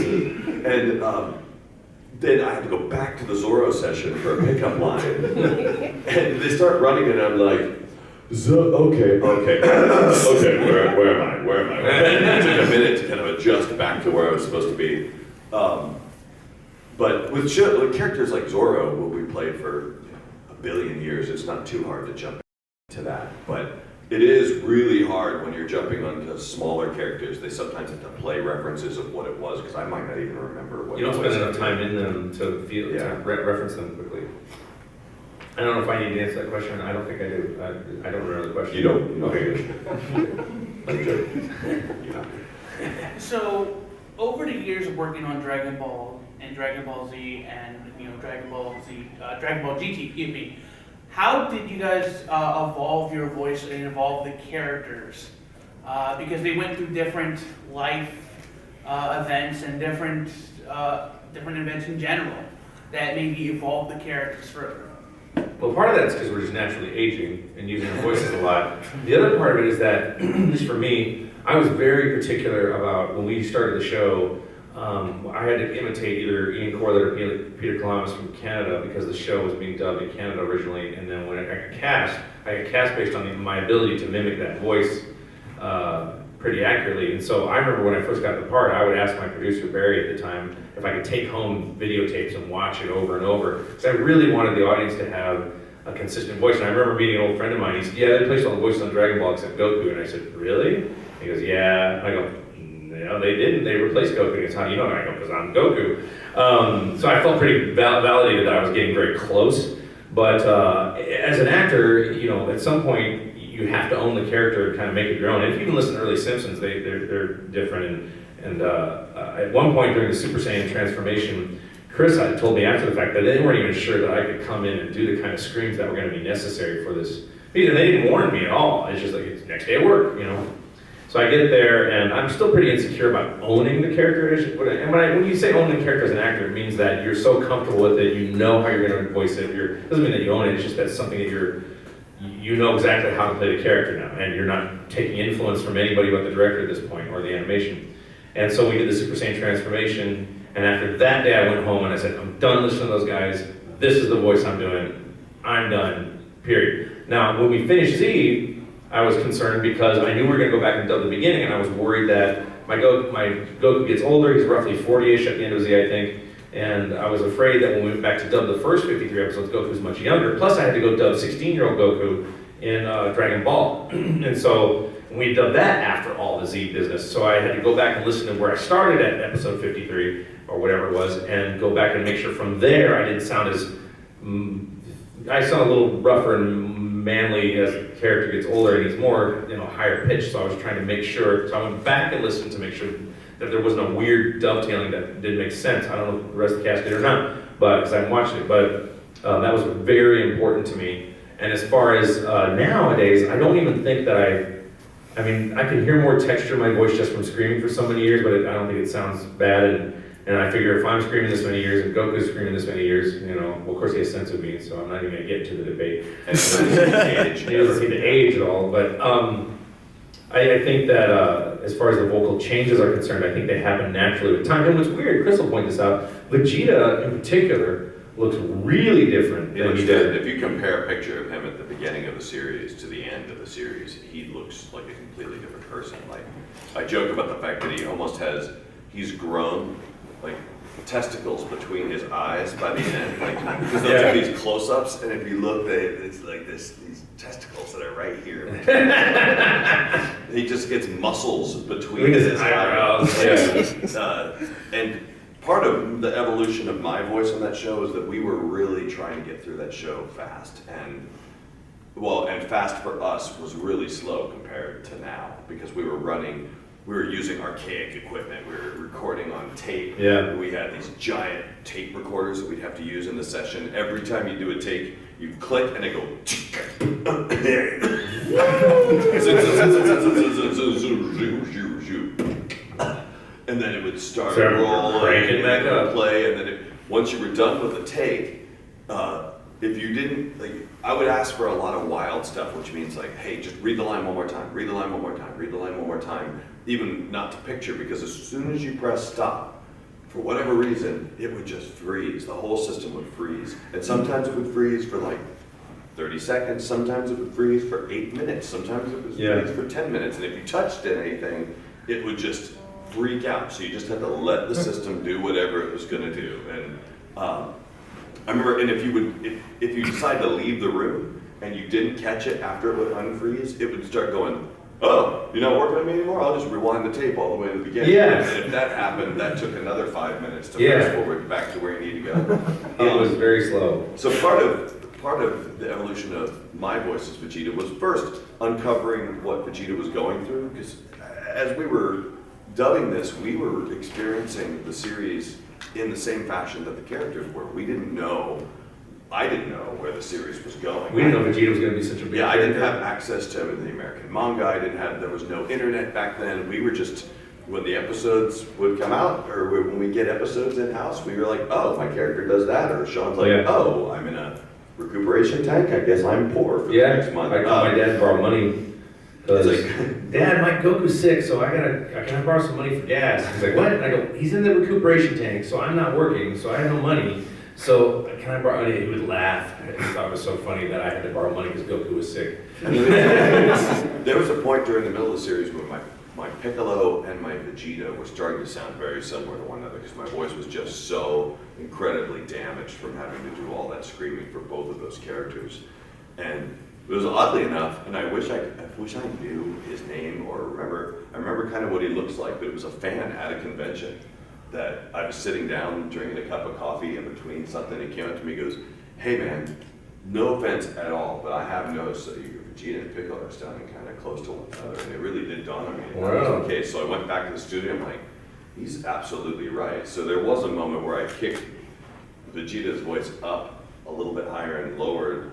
then I had to go back to the Zorro session for a pickup line, and they start running, and I'm like, okay, where am I? It took a minute to kind of adjust back to where I was supposed to be. But with characters like Zorro, who we played for a billion years, it's not too hard to jump into that. But it is really hard when you're jumping onto smaller characters. They sometimes have to play references of what it was, because I might not even remember what it was. You don't spend enough time in them to feel, to reference them quickly. I don't know if I need to answer that question. I don't think I do. I don't remember the question. You don't? Okay, good. So, over the years of working on Dragon Ball and Dragon Ball Z and Dragon Ball GT, excuse me, how did you guys evolve your voice and evolve the characters? Because they went through different life events and different events in general that maybe evolved the characters further. Well, part of that is because we're just naturally aging and using our voices a lot. The other part of it is that, at least for me, I was very particular about when we started the show. I had to imitate either Ian Corlett or Peter Columbus from Canada because the show was being dubbed in Canada originally, and then when I got cast based on my ability to mimic that voice pretty accurately. And so I remember when I first got the part, I would ask my producer, Barry, at the time, if I could take home videotapes and watch it over and over, because I really wanted the audience to have a consistent voice. And I remember meeting an old friend of mine. He said, "Yeah, they placed all the voices on Dragon Ball except Goku." And I said, "Really?" He goes, "Yeah." And I go, "No, they didn't. They replaced Goku." He goes, "How do you know?" And I go, "Because I'm Goku." So I felt pretty validated that I was getting very close. But as an actor, at some point, you have to own the character and kind of make it your own. And if you can listen to early Simpsons, they're different. And at one point during the Super Saiyan transformation, Chris had told me after the fact that they weren't even sure that I could come in and do the kind of screams that were going to be necessary for this. Because they didn't warn me at all. It's just like, it's next day at work, So I get there, and I'm still pretty insecure about owning the character. And when you say own the character as an actor, it means that you're so comfortable with it, you know how you're going to voice it. It doesn't mean that you own it, it's just that something that you know exactly how to play the character now, and you're not taking influence from anybody but the director at this point, or the animation. And so we did the Super Saiyan transformation, and after that day I went home and I said, I'm done listening to those guys, this is the voice I'm doing, I'm done, period. Now, when we finished Z, I was concerned because I knew we were going to go back and dub the beginning, and I was worried that my Goku gets older, he's roughly 40-ish at the end of Z, I think, and I was afraid that when we went back to dub the first 53 episodes, Goku was much younger. Plus, I had to go dub 16-year-old Goku in Dragon Ball. And so we dubbed that after all the Z business. So I had to go back and listen to where I started at episode 53, or whatever it was, and go back and make sure from there I didn't sound as... I sound a little rougher and manly as the character gets older, and he's more, higher pitched. So I was trying to make sure. So I went back and listened to make sure that there wasn't a weird dovetailing that didn't make sense. I don't know if the rest of the cast did or not, but because I'm watching it. But that was very important to me. And as far as nowadays, I don't even think that I can hear more texture in my voice just from screaming for so many years, but I don't think it sounds bad. And I figure if I'm screaming this many years and Goku's screaming this many years, well, of course he has sense of me, so I'm not even going to get into the debate. And he doesn't see the age at all, but I think that as far as the vocal changes are concerned, I think they happen naturally with time. And what's weird, Chris will point this out, Vegeta in particular looks really different than he did. If you compare a picture of him at the beginning of the series to the end of the series, he looks like a completely different person. Like, I joke about the fact that he's grown, like testicles between his eyes by the end, like, because they'll do these close-ups, and if you look, it's like these testicles that are right here. He just gets muscles between his eyebrows. And part of the evolution of my voice on that show is that we were really trying to get through that show fast, and fast for us was really slow compared to now, because we were using archaic equipment. We were recording on tape. Yeah. We had these giant tape recorders that we'd have to use in the session. Every time you do a take, you click and it go. And then it would start rolling, cranking back up, play, and then once you were done with the take, if you didn't, like, I would ask for a lot of wild stuff, which means like, hey, just read the line one more time, read the line one more time, read the line one more time, even not to picture, because as soon as you press stop, for whatever reason, it would just freeze. The whole system would freeze. And sometimes it would freeze for like 30 seconds, sometimes it would freeze for 8 minutes, sometimes it would freeze for 10 minutes, and if you touched anything, it would just freak out. So you just had to let the system do whatever it was gonna do. And I remember, and if you decide to leave the room and you didn't catch it after it would unfreeze, it would start going, oh, you're not working on me anymore? I'll just rewind the tape all the way to the beginning. Yes. And if that happened, that took another 5 minutes to fast forward back to where you need to go. It was very slow. So part of the evolution of my voice as Vegeta was first uncovering what Vegeta was going through, because as we were dubbing this, we were experiencing the series in the same fashion that the characters were. I didn't know where the series was going. We didn't know Vegeta was going to be such a big character. I didn't have access to the American manga. There was no internet back then. We were just, when the episodes would come out, or when we get episodes in-house, we were like, oh, my character does that, or Sean's like, oh, I'm in a recuperation tank, I guess I'm poor for the next month. I called my dad to borrow money. Because Dad, my Goku's sick, so can I borrow some money for gas? He's like, what? And I go, he's in the recuperation tank, so I'm not working, so I have no money. So can I borrow money? He would laugh. I thought it was so funny that I had to borrow money because Goku was sick. There was a point during the middle of the series where my Piccolo and my Vegeta were starting to sound very similar to one another, because my voice was just so incredibly damaged from having to do all that screaming for both of those characters. And it was oddly enough, and I wish I knew his name or I remember kind of what he looks like, but it was a fan at a convention that I was sitting down drinking a cup of coffee in between something. He came up to me and goes, hey man, no offense at all, but I have noticed that your Vegeta and Piccolo are sounding kind of close to one another, and it really did dawn on me. Wow. That was the case. So I went back to the studio, I'm like, he's absolutely right. So there was a moment where I kicked Vegeta's voice up a little bit higher and lowered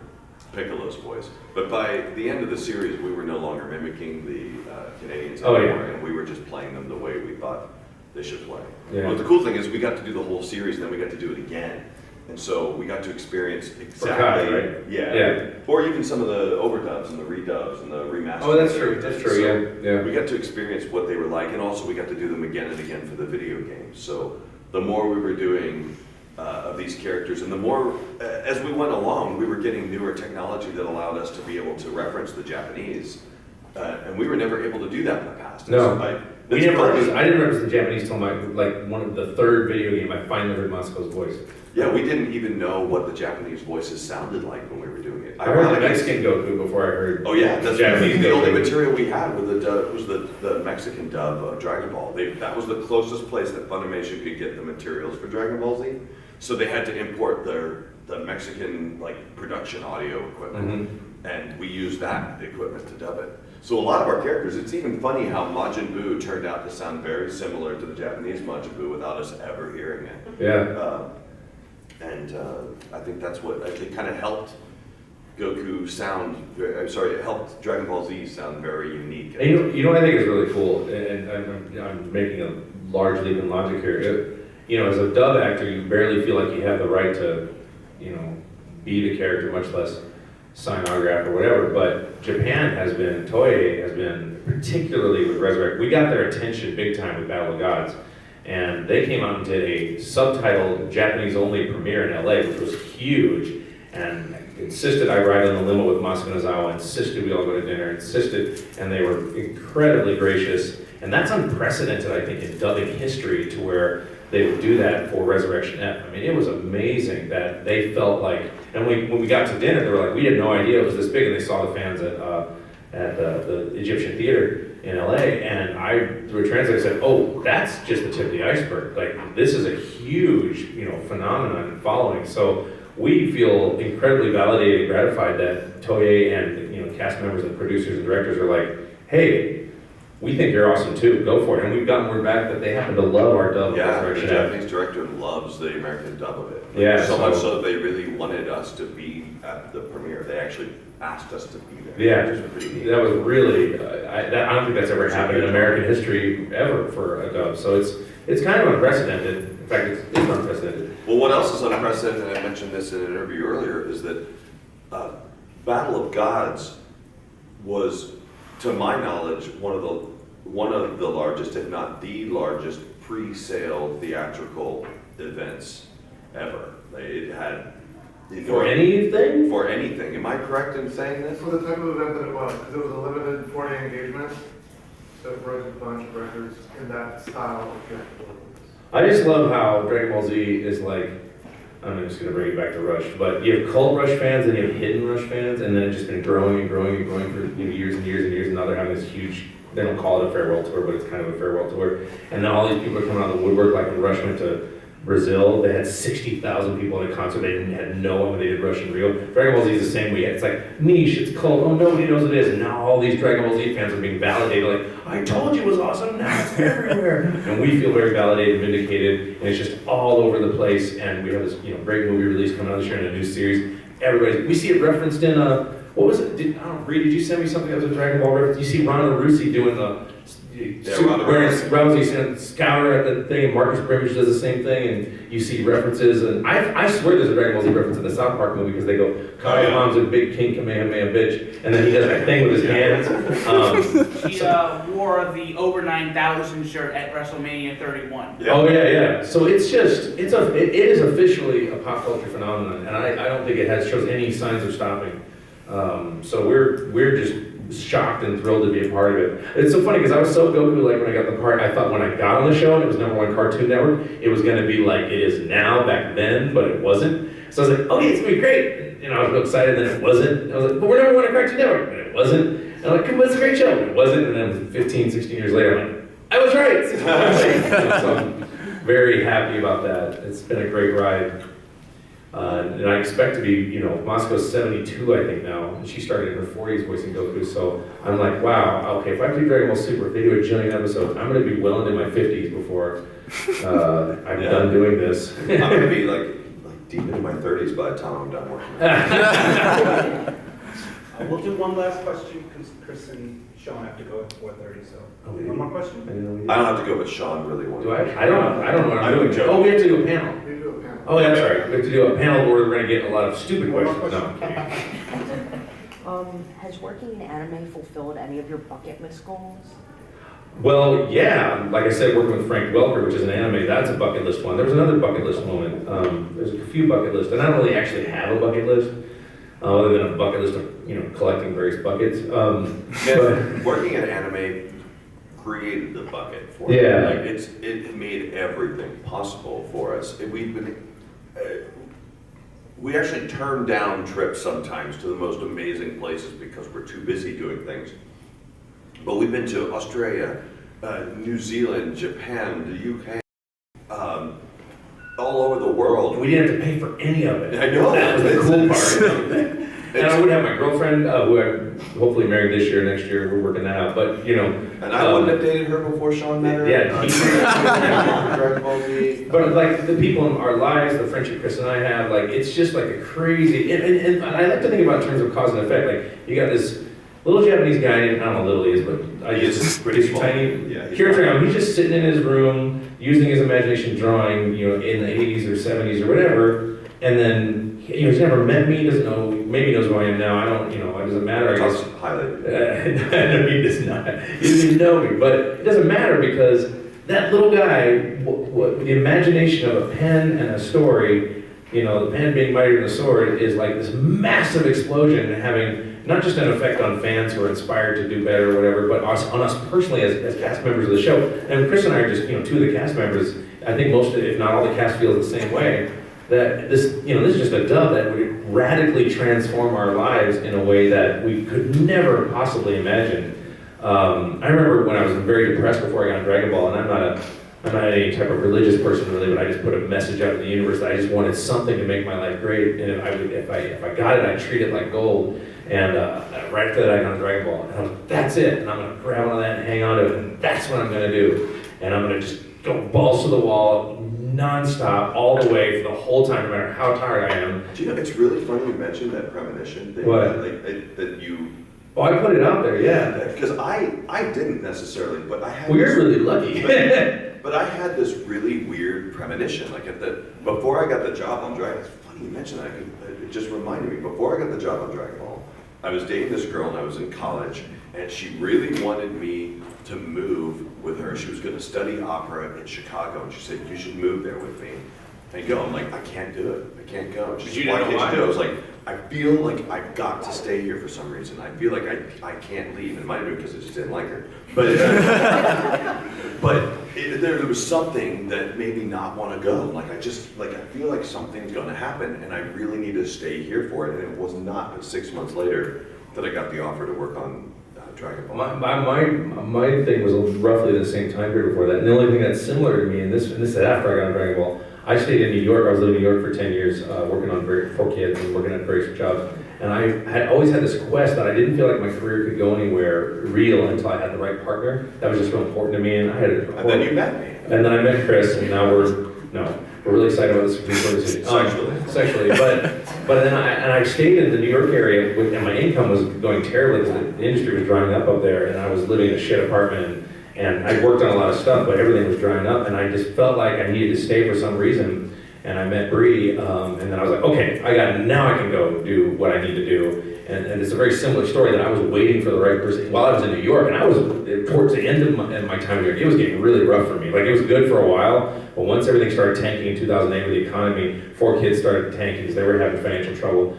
Piccolo's voice. But by the end of the series, we were no longer mimicking the Canadians anymore, and we were just playing them the way we thought they should play. Yeah. But the cool thing is we got to do the whole series, and then we got to do it again. And so we got to experience exactly, right? Yeah. Or even some of the overdubs and the redubs and the remasters. Oh, that's true. That's true. So yeah. we got to experience what they were like, and also we got to do them again and again for the video games. So the more we were doing of these characters, and the more, as we went along, we were getting newer technology that allowed us to be able to reference the Japanese, and we were never able to do that in the past. No. So I didn't reference the Japanese till one of the third video game. I finally heard Masuko's voice. Yeah, we didn't even know what the Japanese voices sounded like when we were doing it. I heard the Mexican Goku before I heard. Oh yeah, that's Japanese the only Goku. material we had was the Mexican dub of Dragon Ball. That was the closest place that Funimation could get the materials for Dragon Ball Z. So they had to import the Mexican production audio equipment, and we used that equipment to dub it. So a lot of our characters, it's even funny how Majin Buu turned out to sound very similar to the Japanese Majin Buu without us ever hearing it. Yeah. I think that's what it kind of helped Goku sound. It helped Dragon Ball Z sound very unique. And you know what I think is really cool, and I'm making a large leap in logic here. As a dub actor, you barely feel like you have the right to, be the character, much less sign autograph or whatever. But Toei has been, particularly with Resurrect, we got their attention big time with Battle of Gods. And they came out and did a subtitled Japanese-only premiere in LA, which was huge, and insisted I ride on the limo with Masuko Nozawa, insisted we all go to dinner, and they were incredibly gracious. And that's unprecedented, I think, in dubbing history, to where they would do that for Resurrection F. I mean, it was amazing that they felt like, and when we got to dinner, they were like, we had no idea it was this big, and they saw the fans at the Egyptian Theater in LA, and I, through a translator, said, oh, that's just the tip of the iceberg. Like, this is a huge, phenomenon and following. So we feel incredibly validated and gratified that Toei and, cast members and producers and directors are like, hey, we think you're awesome too, go for it. And we've gotten word back that they happen to love our dub of Yeah, the Resurrection F. Japanese director loves the American dub of it. Yeah, So much so that they really wanted us to be at the premiere. They actually asked us to be there. Yeah, Which was pretty neat. that was really, I don't think that's ever happened in American history ever for a dub. So it's kind of unprecedented. In fact, it's unprecedented. Well, what else is unprecedented, and I mentioned this in an interview earlier, is that Battle of Gods was, to my knowledge, one of the largest, if not the largest, pre-sale theatrical events ever. It had For anything? For anything. Am I correct in saying this? For the type of event that it was, because it was a limited 4-day engagement, so it broke a bunch of records in that style of theatrical. I just love how Dragon Ball Z is like, I'm just gonna bring it back to Rush, but you have cult Rush fans and you have hidden Rush fans, and then it's just been growing and growing and growing for years and years and years, and now they're having this huge, they don't call it a farewell tour, but it's kind of a farewell tour. And then all these people are coming out of the woodwork, like when Rush went to Brazil, they had 60,000 people in a concert, they had no one when they did Rush in Rio. Dragon Ball Z is the same way, it's like niche, it's cult, oh nobody knows what it is, and now all these Dragon Ball Z fans are being validated, like, I told you it was awesome, now it's everywhere. And we feel very validated, vindicated, and it's just all over the place, and we have this great movie release coming out this year in a new series. We see it referenced in, what was it, I don't know, Bree, did you send me something that was a Dragon Ball reference? You see Ronda Rousey doing the, wearing Rousey Scouter at the thing, and Marcus Brimage does the same thing, and you see references, and I swear there's a Dragon Ball Z reference in the South Park movie, because they go, Kyle Mom's a big king Kamehameha bitch, and then he does that thing with his hands. He wore the over 9,000 shirt at WrestleMania 31. Yeah. Oh yeah. So it's just, it is officially a pop culture phenomenon, and I don't think it shows any signs of stopping. So we're just shocked and thrilled to be a part of it. It's so funny because I was so Goku, like when I got the part, I thought when I got on the show and it was #1 Cartoon Network, it was gonna be like it is now back then, but it wasn't. So I was like, okay, it's gonna be great. And I was real excited, then it wasn't. I was like, but we're #1 Cartoon Network, but it wasn't. And I'm like, come on, it's a great show, but it wasn't. And then 15, 16 years later, I'm like, I was right. So I'm very happy about that. It's been a great ride. And I expect to be, Moscow's 72, I think now, and she started in her 40s voicing Goku, so I'm like, wow, okay, if I do Dragon Ball Super, if they do a jillion episodes, I'm gonna be well into my 50s before I'm done doing this. I'm gonna be like deep into my 30s by the time I'm done working. We'll do one last question, because Chris and Sean have to go at 4:30, so. One more question? I don't have to go, but Sean really wants. Do I? I don't know what I'm doing. Oh, we have to do a panel. We do a panel. Oh, that's right. We have to do a panel where we're gonna get a lot of stupid One more questions. No, question. I'm kidding. Has working in anime fulfilled any of your bucket list goals? Well, yeah, like I said, working with Frank Welker, which is an anime, that's a bucket list one. There was another bucket list moment. There's a few bucket lists, and I don't really actually have a bucket list, other than a bucket list of, collecting various buckets. But working in anime created the bucket for me. Yeah. Like it made everything possible for us. We actually turn down trips sometimes to the most amazing places because we're too busy doing things. But we've been to Australia, New Zealand, Japan, the UK, all over the world. we didn't have to pay for any of it. I know. That was the cool part. And I would have my girlfriend, who I'm hopefully married this year, next year, we're working that out, but And I wouldn't have dated her before Sean met her. Yeah. Dragon Ball Z. But like the people in our lives, the friendship Chris and I have, like it's just like a crazy, and I like to think about in terms of cause and effect. Like you got this little Japanese guy, I don't know how little he is, but He's pretty small. tiny. Yeah, he's Kira, he's just sitting in his room, using his imagination, drawing, in the 80s or 70s or whatever, and then he's never met me, doesn't know, maybe knows who I am now. I don't, it doesn't matter. I guess. Highlighted. No, he does not. He doesn't even know me, but it doesn't matter because that little guy, the imagination of a pen and a story, the pen being mightier than the sword, is like this massive explosion and having not just an effect on fans who are inspired to do better or whatever, but on us personally as cast members of the show. And Chris and I are just, two of the cast members. I think most, if not all the cast feels the same way, that this is just a dub that would radically transform our lives in a way that we could never possibly imagine. I remember when I was very depressed before I got on Dragon Ball, and I'm not any type of religious person really, but I just put a message out in the universe that I just wanted something to make my life great, and if I got it, I'd treat it like gold. And right after that, I got on Dragon Ball, and I was like, that's it, and I'm gonna grab on that and hang on to it, and that's what I'm gonna do. And I'm gonna just go balls to the wall, non-stop, all the way for the whole time, no matter how tired I am. Do you know, it's really funny you mentioned that premonition thing. What? That you... Oh, I put it out there, yeah. Because I didn't necessarily, but I had... Well, you're really lucky. But I had this really weird premonition, like before I got the job on Dragon Ball. It's funny you mentioned that, it just reminded me, before I got the job on Dragon Ball, I was dating this girl and I was in college, and she really wanted me to move with her. She was gonna study opera in Chicago, and she said, you should move there with me and go. I'm like, I can't do it, I can't go. She said, why can't you do it? I was like, I feel like I've got to stay here for some reason. I feel like I can't leave. And it might have been because I just didn't like her. But there was something that made me not want to go. Like I feel like something's going to happen, and I really need to stay here for it. And it was not but 6 months later that I got the offer to work on Dragon Ball. My thing was roughly the same time period before that. And the only thing that's similar to me, and this is after I got on Dragon Ball, I stayed in New York. I was living in New York for 10 years, working on for kids and working at various jobs. And I had always had this quest that I didn't feel like my career could go anywhere real until I had the right partner. That was just real important to me. And I had and then you met me. And then I met Chris, and now we're really excited about this Supreme Court decision. Sexually. But then I stayed in the New York area, and my income was going terribly because the industry was drying up there, and I was living in a shit apartment. And I worked on a lot of stuff, but everything was drying up, and I just felt like I needed to stay for some reason. And I met Bree, and then I was like, okay, now I can go do what I need to do. And it's a very similar story that I was waiting for the right person while I was in New York, and I was towards the end of my time in New York. It was getting really rough for me. Like it was good for a while, but once everything started tanking in 2008 with the economy, 4 kids started tanking because they were having financial trouble.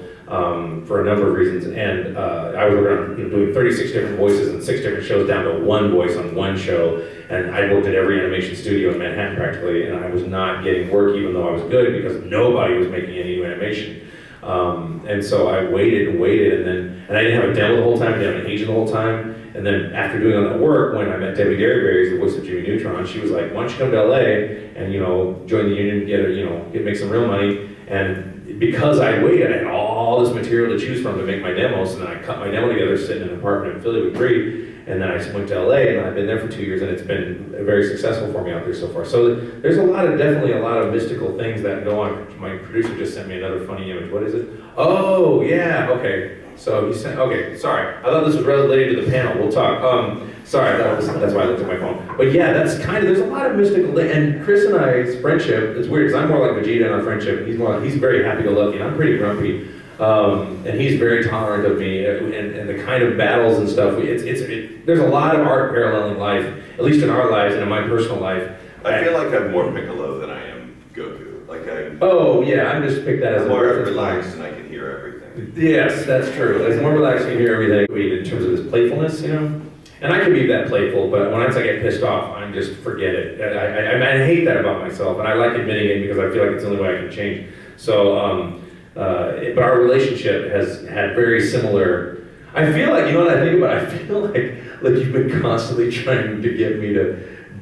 For a number of reasons, and I was working on doing 36 different voices and 6 different shows down to 1 voice on 1 show, and I worked at every animation studio in Manhattan practically, and I was not getting work even though I was good because nobody was making any new animation. And so I waited, and I didn't have a demo the whole time, I didn't have an agent the whole time, and then after doing all that work, when I met Debbie Derryberry, the voice of Jimmy Neutron, she was like, why don't you come to LA and join the union, make some real money. And because I waited, I had all this material to choose from to make my demos, and then I cut my demo together sitting in an apartment in Philly with Bree, and then I went to LA, and I've been there for 2 years, and it's been very successful for me out there so far. So there's definitely a lot of mystical things that go on. My producer just sent me another funny image. What is it? Oh, yeah, okay. So he sent, okay, sorry. I thought this was related to the panel. We'll talk. Sorry, that's why I looked at my phone. But yeah, there's a lot of mystical, and Chris and I's friendship, it's weird, because I'm more like Vegeta in our friendship. He's very happy-go-lucky, and I'm pretty grumpy. And he's very tolerant of me, and the kind of battles and stuff, there's a lot of art paralleling life, at least in our lives and in my personal life. I feel like I'm more Piccolo than I am Goku. Oh, yeah, I'm just picked that as I'm a more reference relaxed point. and I can hear everything. Yes, that's true. It's more relaxed, you hear everything in terms of his playfulness, And I can be that playful, but once I get pissed off, I just forget it. I hate that about myself, and I like admitting it because I feel like it's the only way I can change. So, but our relationship has had very similar. I feel like, what I think about? I feel like you've been constantly trying to get me to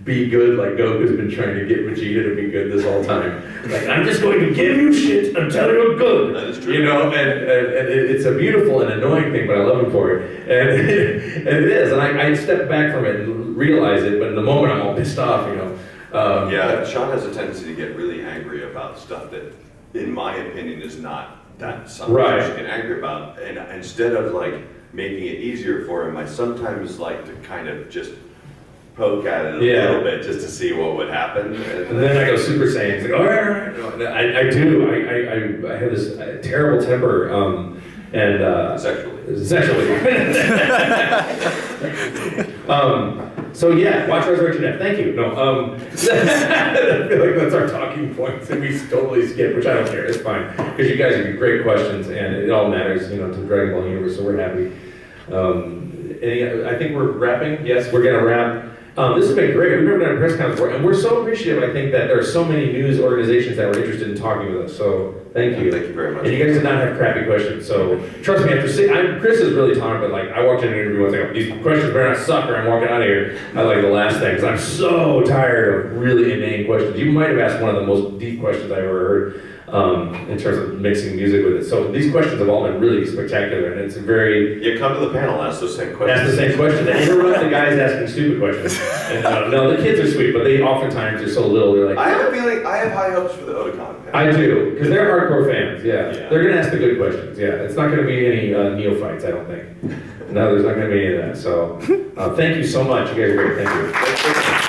be good, like Goku's been trying to get Vegeta to be good this whole time. Like, I'm just going to give you shit until you're good. That is true. And it's a beautiful and annoying thing, but I love him for it. And it is, and I step back from it and realize it, but in the moment I'm all pissed off, Yeah, Sean has a tendency to get really angry about stuff that, in my opinion, is not that something Right. you should get angry about. And instead of making it easier for him, I sometimes like to kind of just poke at it a little bit just to see what would happen. And then I go Super Saiyan. It's like, all right. No, I do. I have this terrible temper. Sexually. So yeah, watch Resurrection F. Thank you. No. I feel like that's our talking points, and we totally skip, which I don't care. It's fine because you guys have great questions, and it all matters, to the Dragon Ball universe. So we're happy. I think we're wrapping. Yes, we're gonna wrap. This has been great. We've never done a press conference before, and we're so appreciative, I think, that there are so many news organizations that were interested in talking with us, so thank you. Thank you very much. And you guys did not have crappy questions, so trust me, Chris is really tolerant, but like, I walked in an interview once, like, these questions better not suck or I'm walking out of here. I like the last thing, because I'm so tired of really inane questions. You might have asked one of the most deep questions I've ever heard. In terms of mixing music with it. So these questions have all been really spectacular, and it's very... You come to the panel, ask those same questions. Ask the same question. They interrupt the guys asking stupid questions. And, no, the kids are sweet, but they oftentimes are so little, they're like... I have a feeling, I have high hopes for the Otakon panel. I do, because they're hardcore fans, yeah. They're going to ask the good questions, yeah. It's not going to be any neophytes, I don't think. No, there's not going to be any of that. So, thank you so much. You guys are great. Thank you.